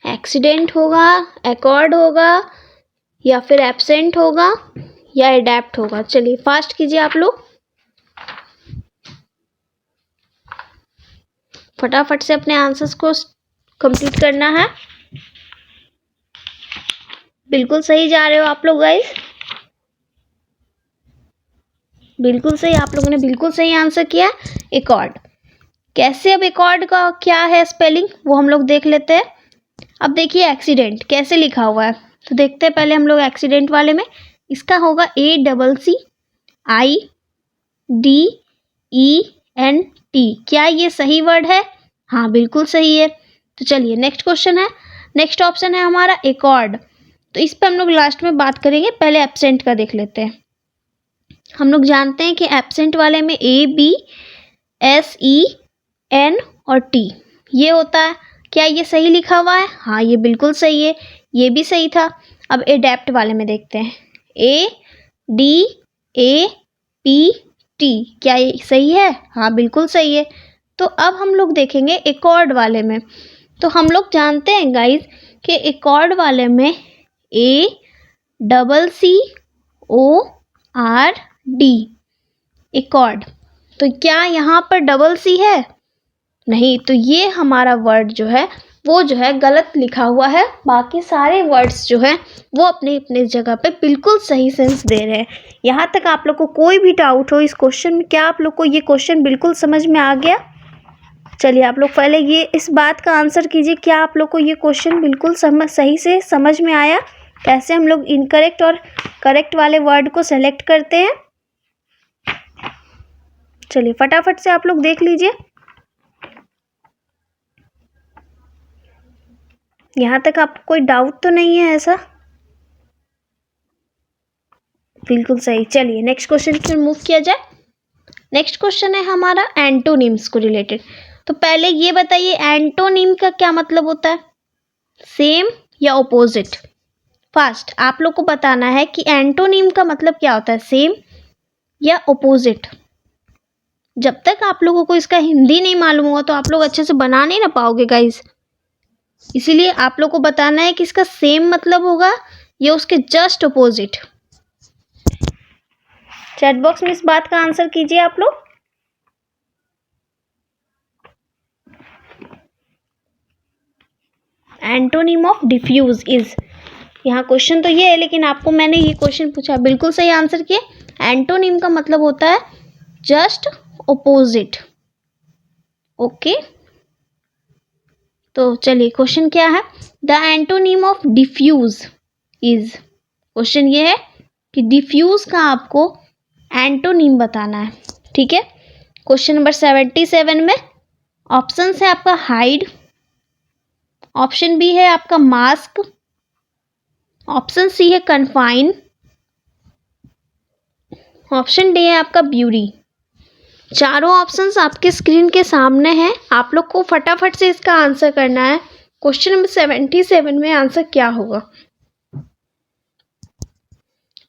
एक्सीडेंट होगा, एकॉर्ड होगा या फिर एब्सेंट होगा या एडेप्ट होगा। चलिए फास्ट कीजिए आप लोग, फटाफट से अपने आंसर्स को कंप्लीट करना है। बिल्कुल सही जा रहे हो आप लोग गाइस, बिल्कुल सही, आप लोगों ने बिल्कुल सही आंसर किया। एकॉर्ड, कैसे, अब एकॉर्ड का क्या है स्पेलिंग वो हम लोग देख लेते हैं। अब देखिए एक्सीडेंट कैसे लिखा हुआ है, तो देखते हैं पहले हम लोग एक्सीडेंट वाले में। इसका होगा ACCIDENT। क्या ये सही वर्ड है? हाँ बिल्कुल सही है। तो चलिए नेक्स्ट क्वेश्चन है, नेक्स्ट ऑप्शन है हमारा एकॉर्ड। तो इस पर हम लोग लास्ट में बात करेंगे, पहले एब्सेंट का देख लेते हैं। हम लोग जानते हैं कि एब्सेंट वाले में ABSEN और T ये होता है। क्या ये सही लिखा हुआ है? हाँ ये बिल्कुल सही है, ये भी सही था। अब एडेप्ट वाले में देखते हैं, ADAPT, क्या ये सही है? हाँ बिल्कुल सही है। तो अब हम लोग देखेंगे एकॉर्ड वाले में। तो हम लोग जानते हैं गाइज कि एकॉर्ड वाले में ACCORD, एकॉर्ड। तो क्या यहाँ पर डबल सी है? नहीं, तो ये हमारा वर्ड जो है वो जो है गलत लिखा हुआ है। बाकी सारे वर्ड्स जो है वो अपनी अपनी जगह पे बिल्कुल सही सेंस दे रहे हैं। यहाँ तक आप लोग को कोई भी डाउट हो इस क्वेश्चन में? क्या आप लोग को ये क्वेश्चन बिल्कुल समझ में आ गया? चलिए आप लोग पहले ये इस बात का आंसर कीजिए, क्या आप लोग को ये क्वेश्चन बिल्कुल सही से समझ में आया? कैसे हम लोग इनकरेक्ट और करेक्ट वाले वर्ड को सेलेक्ट करते हैं? चलिए फटाफट से आप लोग देख लीजिए। यहाँ तक आपको कोई डाउट तो नहीं है ऐसा? बिल्कुल सही। चलिए नेक्स्ट क्वेश्चन की मूव किया जाए। नेक्स्ट क्वेश्चन है हमारा एंटोनिम्स को रिलेटेड। तो पहले ये बताइए एंटोनिम का क्या मतलब होता है? सेम या ओपोजिट? फर्स्ट आप लोग को बताना है कि एंटोनिम का मतलब क्या होता है, सेम या ओपोजिट। जब तक आप लोगों को इसका हिंदी नहीं मालूम होगा तो आप लोग अच्छे से बना नहीं ना पाओगे गाइस। इसीलिए आप लोग को बताना है कि इसका सेम मतलब होगा या उसके जस्ट ओपोजिट। चैट बॉक्स में इस बात का आंसर कीजिए आप लोग। एंटोनिम ऑफ डिफ्यूज इज, यहाँ क्वेश्चन तो ये है लेकिन आपको मैंने ये क्वेश्चन पूछा, बिल्कुल सही आंसर किए। एंटोनिम का मतलब होता है जस्ट ओपोजिट। ओके, तो चलिए क्वेश्चन क्या है? The antonym of diffuse is. Question ये है कि डिफ्यूज का आपको एंटोनिम बताना है। ठीक है, क्वेश्चन नंबर 77 में ऑप्शन है आपका हाइड, ऑप्शन बी है आपका मास्क, ऑप्शन सी है कन्फाइन, ऑप्शन डी है आपका ब्यूरी। चारों ऑप्शंस आपके स्क्रीन के सामने हैं, आप लोग को फटाफट से इसका आंसर करना है। क्वेश्चन नंबर 77 में आंसर क्या होगा?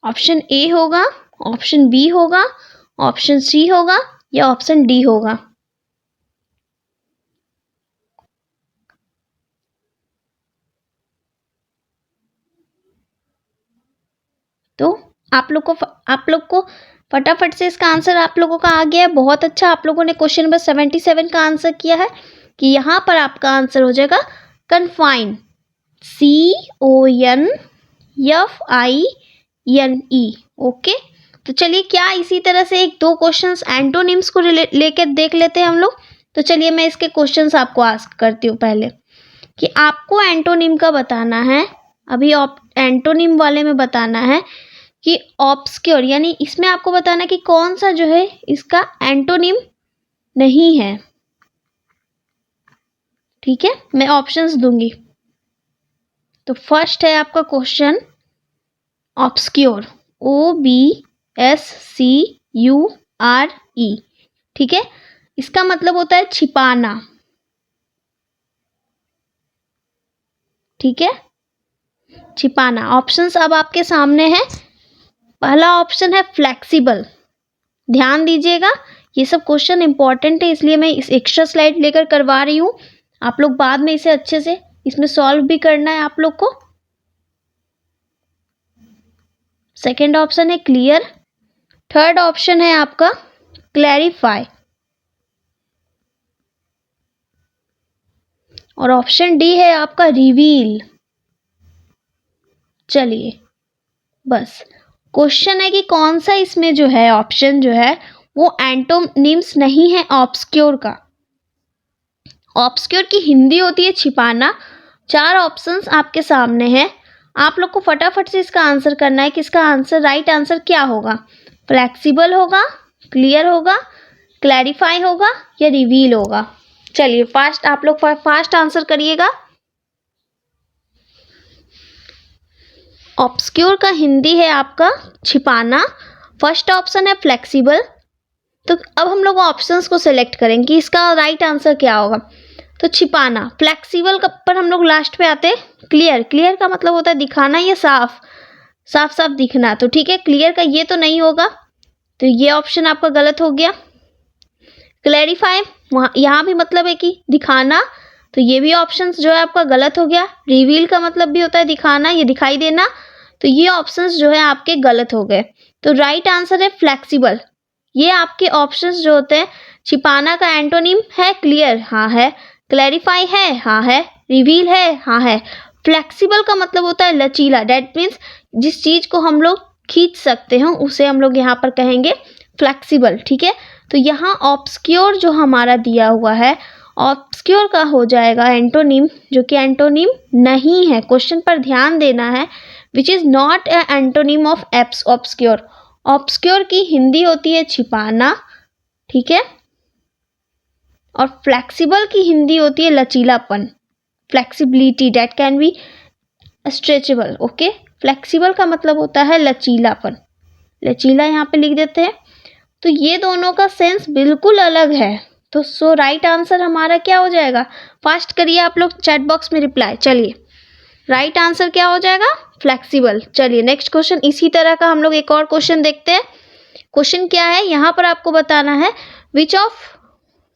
ऑप्शन ए होगा, ऑप्शन बी होगा, ऑप्शन सी होगा या ऑप्शन डी होगा? तो आप लोग को फटाफट से इसका आंसर आप लोगों का आ गया है। बहुत अच्छा, आप लोगों ने क्वेश्चन नंबर 77 का आंसर किया है कि यहाँ पर आपका आंसर हो जाएगा कन्फाइन, CONFINE। ओके, तो चलिए क्या इसी तरह से एक दो क्वेश्चंस एंटोनिम्स को लेकर देख लेते हैं हम लोग। तो चलिए मैं इसके क्वेश्चंस आपको आस्क करती हूँ पहले कि आपको एंटोनिम का बताना है। अभी एंटोनिम वाले में बताना है कि ऑब्सक्योर, यानी इसमें आपको बताना है कि कौन सा जो है इसका एंटोनिम नहीं है। ठीक है, मैं ऑप्शंस दूंगी। तो फर्स्ट है आपका क्वेश्चन ऑब्सक्योर, OBSCURE। ठीक है, इसका मतलब होता है छिपाना। ठीक है, छिपाना। ऑप्शंस अब आपके सामने है। पहला ऑप्शन है फ्लेक्सिबल। ध्यान दीजिएगा, ये सब क्वेश्चन इंपॉर्टेंट है इसलिए मैं इस एक्स्ट्रा स्लाइड लेकर करवा रही हूँ। आप लोग बाद में इसे अच्छे से इसमें सॉल्व भी करना है आप लोग को। सेकंड ऑप्शन है क्लियर। थर्ड ऑप्शन है आपका क्लैरिफाई और ऑप्शन डी है आपका रिवील। चलिए बस क्वेश्चन है कि कौन सा इसमें जो है ऑप्शन जो है वो एंटोनिम्स नहीं है ऑब्सक्योर का। ऑब्सक्योर की हिंदी होती है छिपाना। चार ऑप्शंस आपके सामने हैं, आप लोग को फटाफट से इसका आंसर करना है कि इसका आंसर राइट आंसर क्या होगा। फ्लेक्सिबल होगा, क्लियर होगा, क्लैरिफाई होगा या रिवील होगा। चलिए फास्ट आप लोग फास्ट आंसर करिएगा। ऑब्सक्योर का हिंदी है आपका छिपाना। फर्स्ट ऑप्शन है फ्लेक्सिबल। तो अब हम लोग ऑप्शंस को सिलेक्ट करेंगे कि इसका राइट आंसर क्या होगा। तो छिपाना, फ्लेक्सिबल पर हम लोग लास्ट पे आते हैं। क्लियर, क्लियर का मतलब होता है दिखाना या साफ साफ दिखना। तो ठीक है, क्लियर का ये तो नहीं होगा, तो ये ऑप्शन आपका गलत हो गया। क्लैरिफाई, यहाँ भी मतलब है कि दिखाना, तो ये भी ऑप्शंस जो है आपका गलत हो गया। रिवील का मतलब भी होता है दिखाना या दिखाई देना, तो ये ऑप्शंस जो है आपके गलत हो गए। तो राइट आंसर है फ्लेक्सिबल। ये आपके ऑप्शंस जो होते हैं, छिपाना का एंटोनिम है क्लियर, हाँ है। क्लैरिफाई है, हाँ है। रिवील है, हाँ है। फ्लेक्सिबल का मतलब होता है लचीला, डेट मीन्स जिस चीज को हम लोग खींच सकते हैं उसे हम लोग यहाँ पर कहेंगे फ्लेक्सिबल, ठीक है। तो यहाँ ऑब्सक्योर जो हमारा दिया हुआ है, ऑब्सक्योर का हो जाएगा एंटोनिम, जो कि एंटोनिम नहीं है। क्वेश्चन पर ध्यान देना है, which is not a antonym of obscure. Obscure की हिंदी होती है छिपाना, ठीक है, और फ्लेक्सिबल की हिंदी होती है लचीलापन, flexibility, that can be stretchable, okay. Flexible का मतलब होता है लचीलापन, लचीला यहाँ पे लिख देते हैं। तो ये दोनों का सेंस बिल्कुल अलग है। तो सो राइट आंसर हमारा क्या हो जाएगा, फास्ट करिए आप लोग चैट बॉक्स में रिप्लाई। चलिए राइट आंसर क्या हो जाएगा, फ्लेक्सिबल। चलिए नेक्स्ट क्वेश्चन, इसी तरह का हम लोग एक और क्वेश्चन देखते हैं। क्वेश्चन क्या है, यहाँ पर आपको बताना है विच ऑफ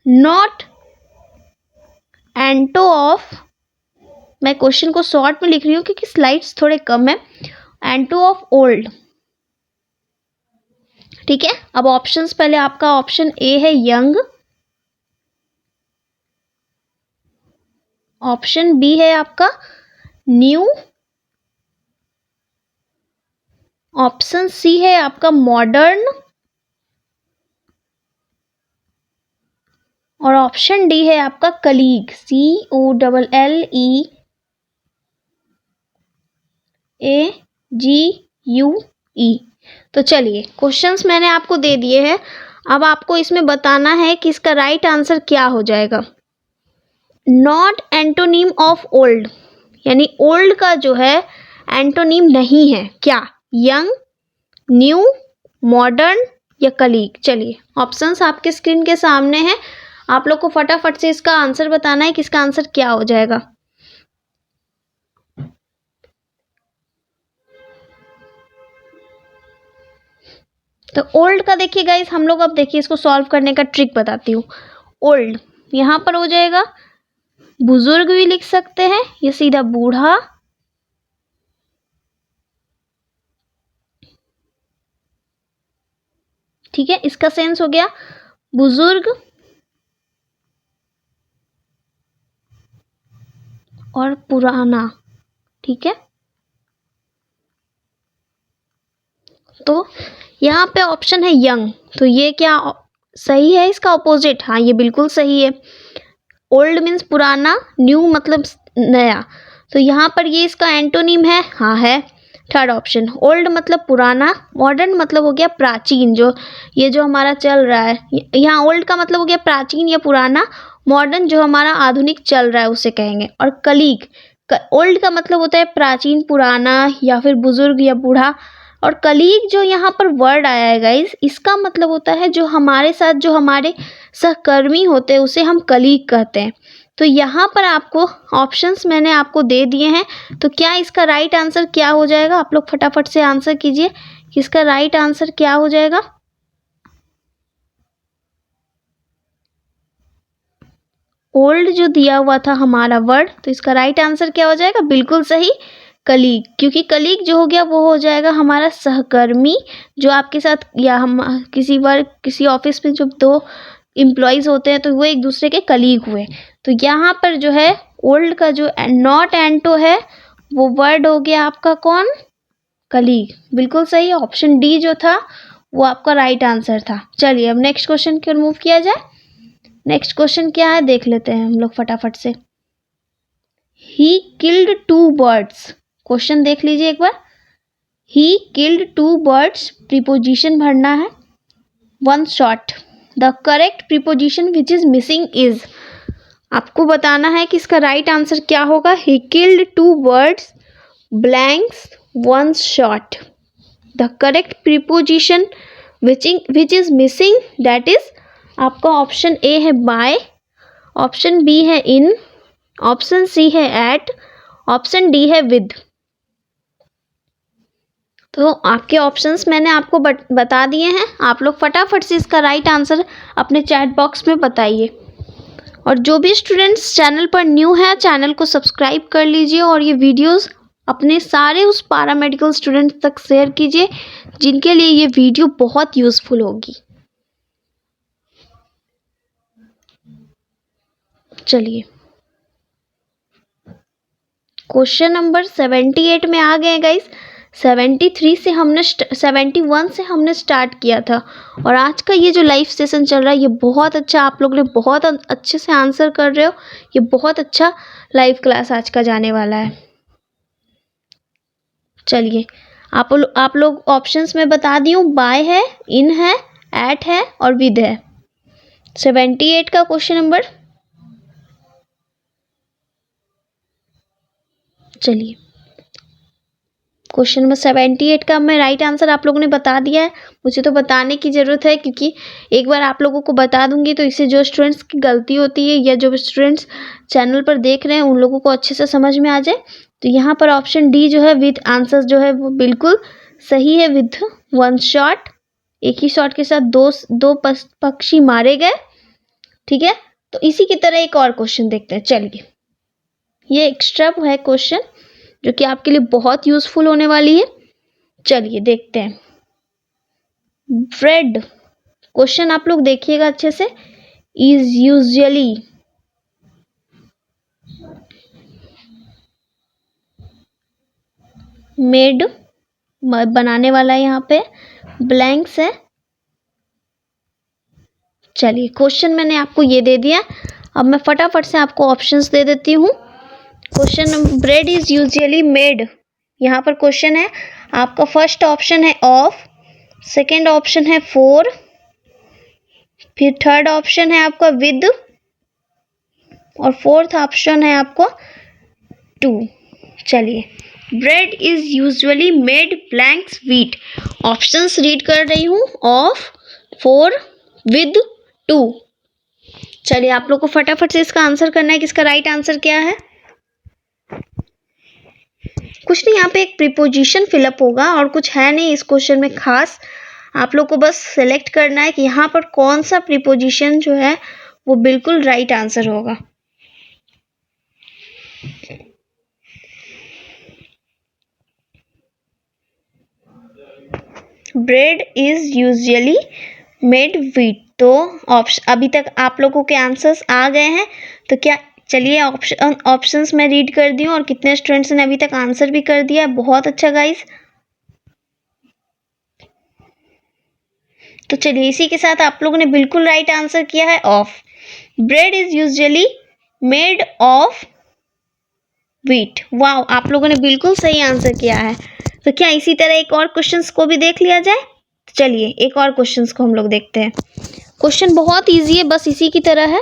नॉट एंटो ऑफ, मैं क्वेश्चन को शॉर्ट में लिख रही हूँ क्योंकि स्लाइड्स थोड़े कम है, एंटो ऑफ ओल्ड, ठीक है। अब ऑप्शंस, पहले आपका ऑप्शन ए है यंग, ऑप्शन बी है आपका न्यू, ऑप्शन सी है आपका मॉडर्न, और ऑप्शन डी है आपका कलीग, COLLEAGUE। तो चलिए क्वेश्चंस मैंने आपको दे दिए हैं, अब आपको इसमें बताना है कि इसका राइट आंसर क्या हो जाएगा। नॉट एंटोनिम ऑफ ओल्ड, यानी ओल्ड का जो है एंटोनिम नहीं है, क्या, यंग, न्यू, मॉडर्न या कलीग। चलिए ऑप्शंस आपके स्क्रीन के सामने हैं, आप लोग को फटाफट से इसका आंसर बताना है कि इसका आंसर क्या हो जाएगा। तो ओल्ड का देखिए गाइस, हम लोग अब देखिए इसको सॉल्व करने का ट्रिक बताती हूँ। ओल्ड यहाँ पर हो जाएगा, बुजुर्ग भी लिख सकते हैं, ये सीधा बूढ़ा, ठीक है, इसका सेंस हो गया बुजुर्ग और पुराना, ठीक है। तो यहाँ पे ऑप्शन है यंग, तो ये क्या सही है, इसका ऑपोजिट, हाँ ये बिल्कुल सही है। ओल्ड मीन्स पुराना, न्यू मतलब नया, तो यहाँ पर ये इसका एंटोनिम है, हाँ है। थर्ड ऑप्शन, ओल्ड मतलब पुराना, मॉडर्न मतलब हो गया प्राचीन, जो ये जो हमारा चल रहा है, यहाँ ओल्ड का मतलब हो गया प्राचीन या पुराना, मॉडर्न जो हमारा आधुनिक चल रहा है उसे कहेंगे। और कलीग, ओल्ड का मतलब होता है प्राचीन, पुराना या फिर बुजुर्ग या बूढ़ा, और कलीग जो यहाँ पर वर्ड आया है गाइस, इसका मतलब होता है जो हमारे साथ, जो हमारे सहकर्मी होते हैं उसे हम कलीग कहते हैं। तो यहाँ पर आपको ऑप्शंस मैंने आपको दे दिए हैं, तो क्या इसका राइट आंसर क्या हो जाएगा, आप लोग फटाफट से आंसर कीजिए कि इसका राइट आंसर क्या हो जाएगा। ओल्ड जो दिया हुआ था हमारा वर्ड, तो इसका राइट आंसर क्या हो जाएगा, बिल्कुल सही, कलीग, क्योंकि कलीग जो हो गया वो हो जाएगा हमारा सहकर्मी, जो आपके साथ, या हम किसी वर्क, किसी ऑफिस में जब दो एम्प्लॉयज़ होते हैं तो वो एक दूसरे के कलीग हुए। तो यहाँ पर जो है ओल्ड का जो नॉट एंटो है वो वर्ड हो गया आपका कौन, कलीग, बिल्कुल सही। ऑप्शन डी जो था वो आपका राइट आंसर था। चलिए अब नेक्स्ट क्वेश्चन की ओर मूव किया जाए। नेक्स्ट क्वेश्चन क्या है देख लेते हैं हम लोग फटाफट से। ही किल्ड 2 birds, क्वेश्चन देख लीजिए एक बार। ही किल्ड 2 birds, प्रीपोजिशन भरना है, 1 shot, the correct preposition which is missing is, आपको बताना है कि इसका राइट आंसर क्या होगा। He killed 2 birds blanks 1 shot, the correct preposition which is missing, that is आपका ऑप्शन ए है बाय, ऑप्शन बी है इन, ऑप्शन सी है एट, ऑप्शन डी है विद। तो आपके ऑप्शंस मैंने आपको बता दिए हैं, आप लोग फटाफट से इसका राइट आंसर अपने चैट बॉक्स में बताइए। और जो भी स्टूडेंट्स चैनल पर न्यू है, चैनल को सब्सक्राइब कर लीजिए और ये वीडियोस अपने सारे उस पैरामेडिकल स्टूडेंट्स तक शेयर कीजिए जिनके लिए ये वीडियो बहुत यूज़फुल होगी। चलिए क्वेश्चन नंबर 78 में आ गए गाइस। 73 से हमने 71 से हमने स्टार्ट किया था और आज का ये जो लाइव सेशन चल रहा है ये बहुत अच्छा, आप लोग ने बहुत अच्छे से आंसर कर रहे हो। ये बहुत अच्छा लाइव क्लास आज का जाने वाला है। चलिए आप लोग ऑप्शंस में बता दी हूँ, बाय है, इन है, एट है और विद है। 78 का क्वेश्चन नंबर, चलिए क्वेश्चन नंबर 78 का मैं राइट आंसर आप लोगों ने बता दिया है। मुझे तो बताने की ज़रूरत है क्योंकि एक बार आप लोगों को बता दूंगी तो इससे जो स्टूडेंट्स की गलती होती है या जो स्टूडेंट्स चैनल पर देख रहे हैं उन लोगों को अच्छे से समझ में आ जाए। तो यहाँ पर ऑप्शन डी जो है विद आंसर जो है वो बिल्कुल सही है। विद वन शॉट, एक ही शॉट के साथ दो पक्षी मारे गए। ठीक है, तो इसी की तरह एक और क्वेश्चन देखते हैं। चलिए ये एक्स्ट्रा है क्वेश्चन जो कि आपके लिए बहुत यूजफुल होने वाली है। चलिए देखते हैं। ब्रेड क्वेश्चन आप लोग देखिएगा अच्छे से। इज यूजुअली मेड, बनाने वाला यहाँ पे ब्लैंक्स है। चलिए क्वेश्चन मैंने आपको ये दे दिया। अब मैं फटाफट से आपको ऑप्शंस दे देती हूँ। Question, bread is usually made, यहाँ पर क्वेश्चन है आपका। फर्स्ट ऑप्शन है ऑफ, सेकेंड ऑप्शन है फॉर, फिर थर्ड ऑप्शन है आपका विद और फोर्थ ऑप्शन है आपका टू। चलिए bread is usually made blanks wheat. Options read कर रही हूँ, ऑफ, फॉर, विद, टू। चलिए आप लोग को फटाफट से इसका आंसर करना है कि इसका राइट आंसर क्या है। कुछ नहीं, यहाँ पे एक प्रीपोजिशन फिलअप होगा और कुछ है नहीं इस क्वेश्चन में खास। आप लोग को बस सेलेक्ट करना है कि यहाँ पर कौन सा प्रीपोजिशन जो है वो बिल्कुल राइट आंसर होगा। Bread is usually made wheat. तो ऑप्शन, अभी तक आप लोगों के आंसर्स आ गए हैं। तो क्या, चलिए ऑप्शंस मैं रीड कर दी हूँ और कितने स्टूडेंट्स ने अभी तक आंसर भी कर दिया। बहुत अच्छा गाइस। तो चलिए इसी के साथ आप लोगों ने बिल्कुल राइट आंसर किया है, of. Bread is usually made of wheat. वाह, आप लोगों ने बिल्कुल सही आंसर किया है। तो क्या इसी तरह एक और क्वेश्चंस को भी देख लिया जाए। चलिए एक और क्वेश्चंस को हम लोग देखते हैं। क्वेश्चन बहुत इजी है, बस इसी की तरह है।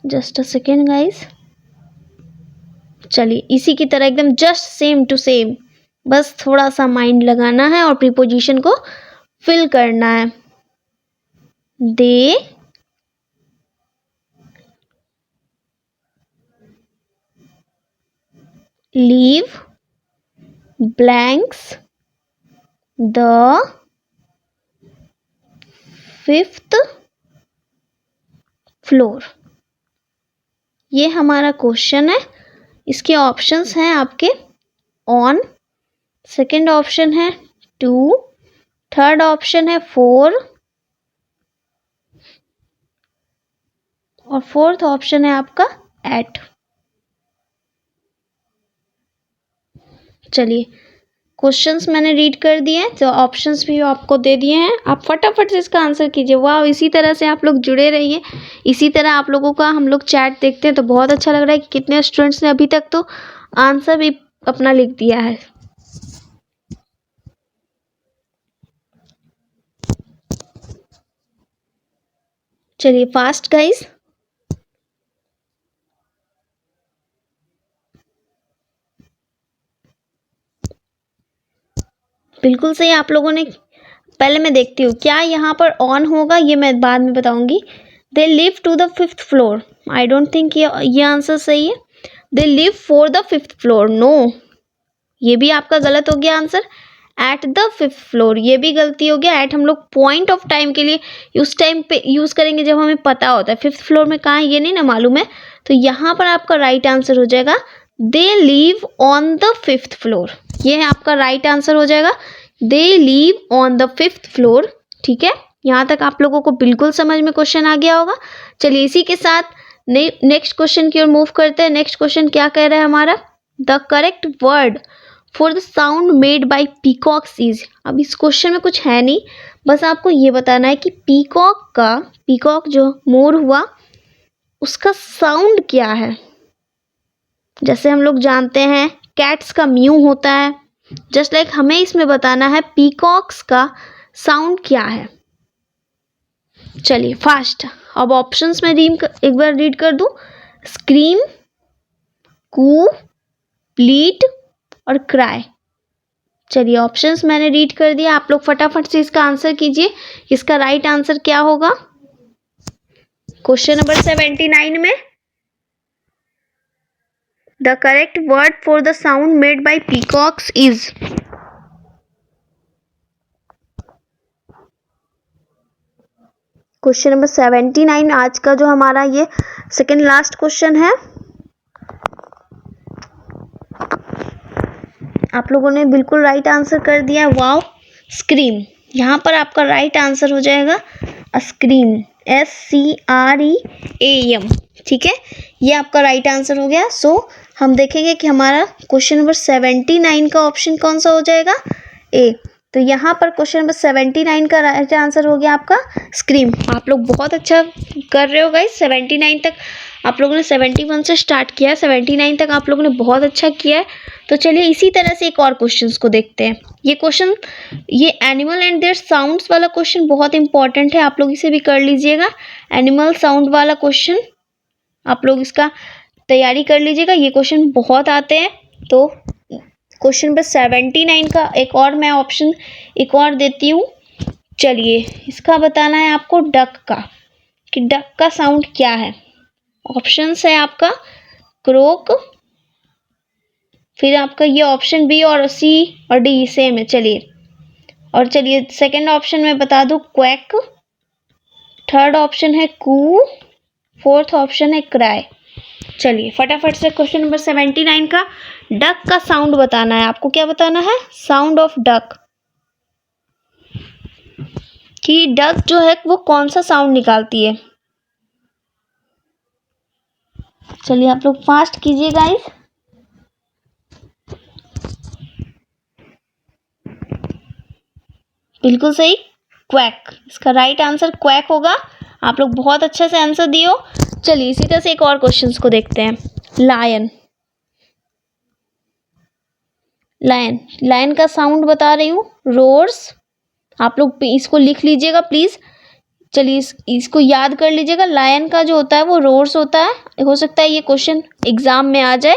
Just a second guys. चलिए इसी की तरह एकदम जस्ट सेम टू सेम, बस थोड़ा सा माइंड लगाना है और प्रीपोजिशन को फिल करना है। They leave blanks the fifth floor. ये हमारा क्वेश्चन है। इसके ऑप्शंस हैं आपके ऑन, सेकंड ऑप्शन है टू, थर्ड ऑप्शन है फोर और फोर्थ ऑप्शन है आपका एट। चलिए क्वेश्चंस मैंने रीड कर दिए हैं, तो ऑप्शंस भी आपको दे दिए हैं। आप फटाफट से इसका आंसर कीजिए। वाह, इसी तरह से आप लोग जुड़े रहिए। इसी तरह आप लोगों का हम लोग चैट देखते हैं तो बहुत अच्छा लग रहा है कि कितने स्टूडेंट्स ने अभी तक तो आंसर भी अपना लिख दिया है। चलिए फास्ट गाइस। बिल्कुल सही आप लोगों ने। पहले मैं देखती हूँ क्या यहाँ पर ऑन होगा, ये मैं बाद में बताऊंगी। They live to the fifth floor, I don't think ये आंसर सही है। They live for the fifth floor, no, ये भी आपका गलत हो गया answer. At the fifth floor, ये भी गलती हो गया। एट हम लोग पॉइंट ऑफ टाइम के लिए उस टाइम पे यूज करेंगे जब हमें पता होता है। फिफ्थ फ्लोर में कहाँ है ये नहीं ना मालूम है, तो यहाँ पर आपका राइट आंसर हो जाएगा they live on the fifth floor. ये है आपका राइट आंसर हो जाएगा, they live on the fifth floor. ठीक है, यहाँ तक आप लोगों को बिल्कुल समझ में क्वेश्चन आ गया होगा। चलिए इसी के साथ नेक्स्ट क्वेश्चन की ओर मूव करते हैं। नेक्स्ट क्वेश्चन क्या कह रहा है हमारा, the correct word for the sound made by peacocks is. अब इस क्वेश्चन में कुछ है नहीं, बस आपको ये बताना है कि पीकॉक जो मोर हुआ उसका साउंड क्या है। जैसे हम लोग जानते हैं कैट्स का म्यू होता है, जस्ट लाइक हमें इसमें बताना है पीकॉक्स का साउंड क्या है। चलिए फास्ट, अब ऑप्शंस में एक बार रीड कर दूं, स्क्रीम, कू, प्लीट और क्राई। चलिए ऑप्शंस मैंने रीड कर दिया, आप लोग फटाफट से इसका आंसर कीजिए। इसका राइट आंसर क्या होगा क्वेश्चन नंबर 79 में, the correct word for the sound made by peacocks is. Question number 79 आज का जो हमारा ये सेकेंड लास्ट क्वेश्चन है। आप लोगों ने बिल्कुल राइट आंसर कर दिया, वाओ, स्क्रीम। यहाँ पर आपका राइट आंसर हो जाएगा स्क्रीम, SCREAM। ठीक है, ये आपका राइट आंसर हो गया। सो हम देखेंगे कि हमारा क्वेश्चन नंबर 79 का ऑप्शन कौन सा हो जाएगा, ए। तो यहाँ पर क्वेश्चन नंबर 79 का राइट आंसर हो गया आपका स्क्रीम। आप लोग बहुत अच्छा कर रहे हो गाइस। 79 तक आप लोगों ने 71 से स्टार्ट किया है, 79 तक आप लोगों ने बहुत अच्छा किया है। तो चलिए इसी तरह से एक और क्वेश्चंस को देखते हैं। ये क्वेश्चन, ये एनिमल एंड देयर साउंड्स वाला क्वेश्चन बहुत इंपॉर्टेंट है, आप लोग इसे भी कर लीजिएगा। एनिमल साउंड वाला क्वेश्चन आप लोग इसका तैयारी कर लीजिएगा, ये क्वेश्चन बहुत आते हैं। तो क्वेश्चन नंबर 79 का एक और मैं ऑप्शन एक और देती हूँ। चलिए इसका बताना है आपको डक का, कि डक का साउंड क्या है। ऑप्शंस है आपका क्रोक, फिर आपका ये ऑप्शन बी और सी और डी सेम है। चलिए सेकंड ऑप्शन में बता दूं क्वैक, थर्ड ऑप्शन है कू, फोर्थ ऑप्शन है क्राई। चलिए फटाफट से क्वेश्चन नंबर 79 का डक का साउंड बताना है आपको। क्या बताना है, साउंड ऑफ डक, कि डक जो है वो कौन सा साउंड निकालती है। चलिए आप लोग फास्ट कीजिए गाइस। बिल्कुल सही, क्वैक। इसका राइट आंसर क्वैक होगा। आप लोग बहुत अच्छे से आंसर दिए हो। चलिए इसी तरह से एक और क्वेश्चंस को देखते हैं। लायन का साउंड बता रही हूँ, रोर्स। आप लोग इसको लिख लीजिएगा प्लीज। चलिए इसको याद कर लीजिएगा। लायन का जो होता है वो रोर्स होता है। हो सकता है ये क्वेश्चन एग्जाम में आ जाए।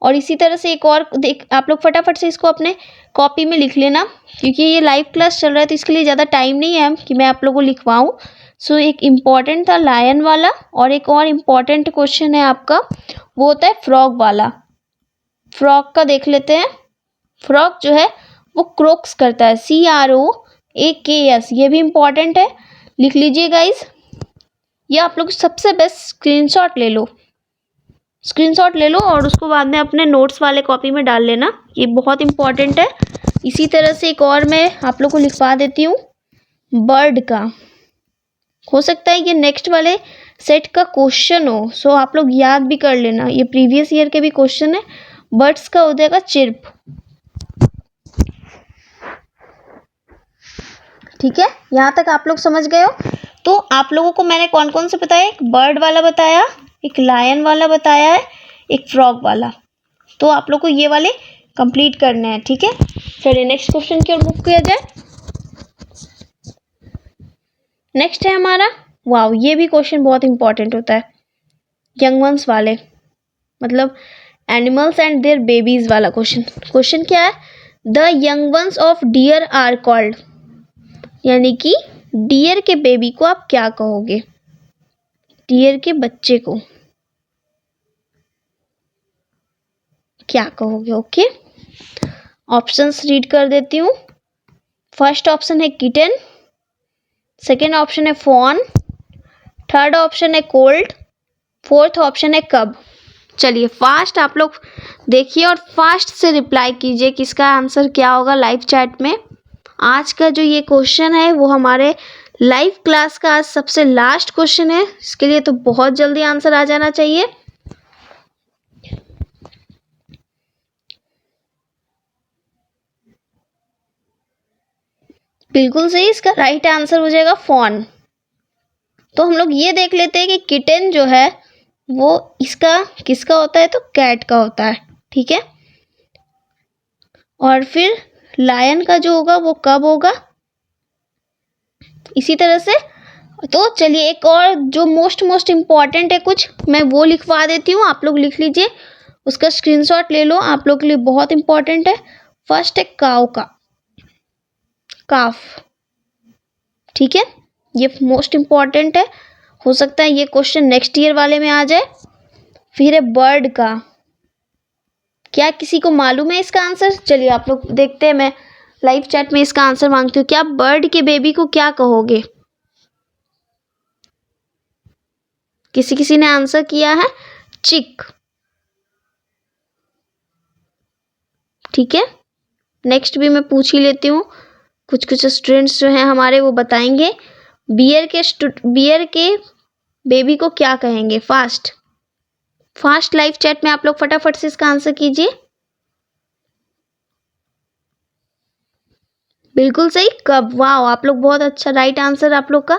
और इसी तरह से एक और आप लोग फटाफट से इसको अपने कॉपी में लिख लेना, क्योंकि ये लाइव क्लास चल रहा है तो इसके लिए ज़्यादा टाइम नहीं है कि मैं आप लोगों को लिखवाऊँ। सो एक इम्पॉर्टेंट था लायन वाला, और एक और इम्पॉर्टेंट क्वेश्चन है आपका, वो होता है फ्रॉग वाला। फ्रॉग का देख लेते हैं। फ्रॉग जो है वो क्रोक्स करता है, CROAKS। ये भी इम्पॉर्टेंट है, लिख लीजिए गाइज। ये आप लोग सबसे बेस्ट स्क्रीनशॉट ले लो और उसको बाद में अपने नोट्स वाले कॉपी में डाल लेना, ये बहुत इंपॉर्टेंट है। इसी तरह से एक और मैं आप लोग को लिखवा देती हूँ, बर्ड का। हो सकता है ये नेक्स्ट वाले सेट का क्वेश्चन हो, सो आप लोग याद भी कर लेना, ये प्रीवियस ईयर के भी क्वेश्चन है। बर्ड्स का हो जाएगा चिर्प। ठीक है, यहाँ तक आप लोग समझ गए हो। तो आप लोगों को मैंने कौन कौन से बताया, एक बर्ड वाला बताया, एक लायन वाला बताया है, एक फ्रॉग वाला। तो आप लोग को ये वाले कंप्लीट करने हैं। ठीक है, चलिए नेक्स्ट क्वेश्चन की ओर मूव किया जाए। नेक्स्ट है हमारा, वाओ, ये भी क्वेश्चन बहुत इंपॉर्टेंट होता है, यंग वंस वाले, मतलब एनिमल्स एंड देयर बेबीज वाला क्वेश्चन। क्वेश्चन क्या है, the young ones of deer are called, यानी कि डियर के बेबी को आप क्या कहोगे, डियर के बच्चे को क्या कहोगे। ओके, ऑप्शंस रीड कर देती हूँ। फर्स्ट ऑप्शन है किटन, सेकेंड ऑप्शन है फॉन, थर्ड ऑप्शन है कोल्ड, फोर्थ ऑप्शन है कब। चलिए फास्ट आप लोग देखिए और फास्ट से रिप्लाई कीजिए कि इसका आंसर क्या होगा लाइव चैट में। आज का जो ये क्वेश्चन है वो हमारे लाइव क्लास का आज सबसे लास्ट क्वेश्चन है, इसके लिए तो बहुत जल्दी आंसर आ जाना चाहिए। बिल्कुल सही, इसका राइट आंसर हो जाएगा फॉन। तो हम लोग ये देख लेते हैं कि किटन जो है वो इसका किसका होता है, तो कैट का होता है, ठीक है। और फिर लायन का जो होगा वो कब होगा, इसी तरह से। तो चलिए एक और जो मोस्ट इम्पॉर्टेंट है कुछ, मैं वो लिखवा देती हूँ, आप लोग लिख लीजिए, उसका स्क्रीनशॉट ले लो, आप लोग के लिए बहुत इंपॉर्टेंट है। फर्स्ट है काऊ का, काफ, ठीक है, ये मोस्ट इम्पॉर्टेंट है, हो सकता है ये क्वेश्चन नेक्स्ट ईयर वाले में आ जाए। फिर है बर्ड का, क्या किसी को मालूम है इसका आंसर? चलिए आप लोग देखते हैं, मैं लाइव चैट में इसका आंसर मांगती हूँ। क्या बर्ड के बेबी को क्या कहोगे? किसी ने आंसर किया है चिक, ठीक है। नेक्स्ट भी मैं पूछ ही लेती हूँ, कुछ स्टूडेंट्स जो हैं हमारे वो बताएंगे। बियर के बेबी को क्या कहेंगे? फास्ट लाइव चैट में आप लोग फटाफट से इसका आंसर कीजिए। बिल्कुल सही, कब। वाह, आप लोग बहुत अच्छा, राइट आंसर आप लोग का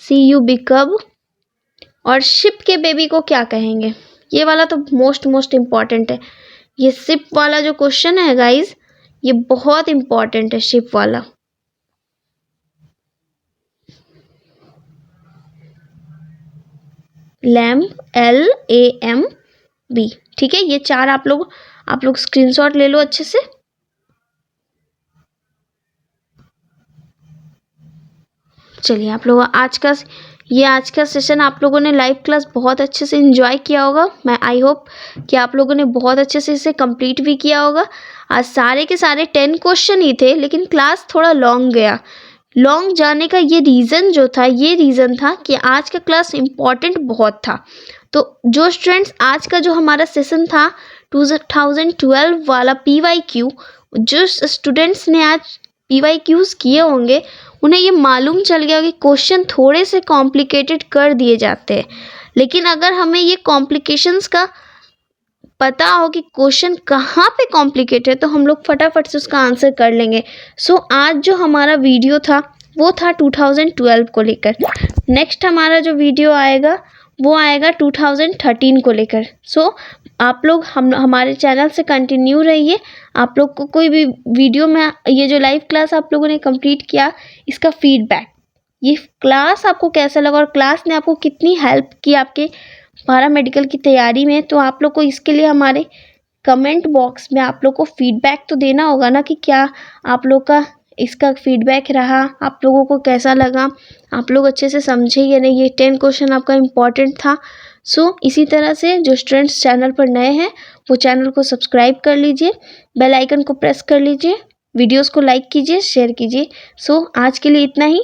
CUB, कब। और शिप के बेबी को क्या कहेंगे? ये वाला तो मोस्ट इम्पॉर्टेंट है, ये शिप वाला जो क्वेश्चन है गाइज, ये बहुत इम्पॉर्टेंट है, शिप वाला। लैम्ब, LAMB, ठीक है। ये चार आप लोग स्क्रीनशॉट ले लो अच्छे से। चलिए आप लोग आज का सेशन आप लोगों ने लाइव क्लास बहुत अच्छे से एंजॉय किया होगा। मैं आई होप कि आप लोगों ने बहुत अच्छे से इसे कंप्लीट भी किया होगा। आज सारे के सारे 10 क्वेश्चन ही थे, लेकिन क्लास थोड़ा लॉन्ग गया। लॉन्ग जाने का ये रीज़न था कि आज का क्लास इम्पॉर्टेंट बहुत था। तो जो स्टूडेंट्स आज का जो हमारा सेशन था 2012 वाला PYQ, जो स्टूडेंट्स ने आज PYQs किए होंगे उन्हें ये मालूम चल गया कि क्वेश्चन थोड़े से कॉम्प्लिकेटेड कर दिए जाते हैं, लेकिन अगर हमें ये कॉम्प्लिकेशंस का पता हो कि क्वेश्चन कहाँ पे कॉम्प्लिकेटेड है तो हम लोग फटाफट से उसका आंसर कर लेंगे। सो आज जो हमारा वीडियो था वो था 2012 को लेकर। नेक्स्ट हमारा जो वीडियो आएगा वो आएगा 2013 को लेकर। सो आप लोग हमारे चैनल से कंटिन्यू रहिए। आप लोग को कोई भी वीडियो में ये जो लाइव क्लास आप लोगों ने कंप्लीट किया, इसका फीडबैक, ये क्लास आपको कैसा लगा और क्लास ने आपको कितनी हेल्प की आपके पैरामेडिकल की तैयारी में, तो आप लोग को इसके लिए हमारे कमेंट बॉक्स में आप लोग को फीडबैक तो देना होगा ना कि क्या आप लोग का इसका फीडबैक रहा, आप लोगों को कैसा लगा, आप लोग अच्छे से समझे या नहीं। ये 10 क्वेश्चन आपका इम्पॉर्टेंट था। सो इसी तरह से जो स्टूडेंट्स चैनल पर नए हैं वो चैनल को सब्सक्राइब कर लीजिए, बेल आइकन को प्रेस कर लीजिए, वीडियोस को लाइक कीजिए, शेयर कीजिए। सो आज के लिए इतना ही।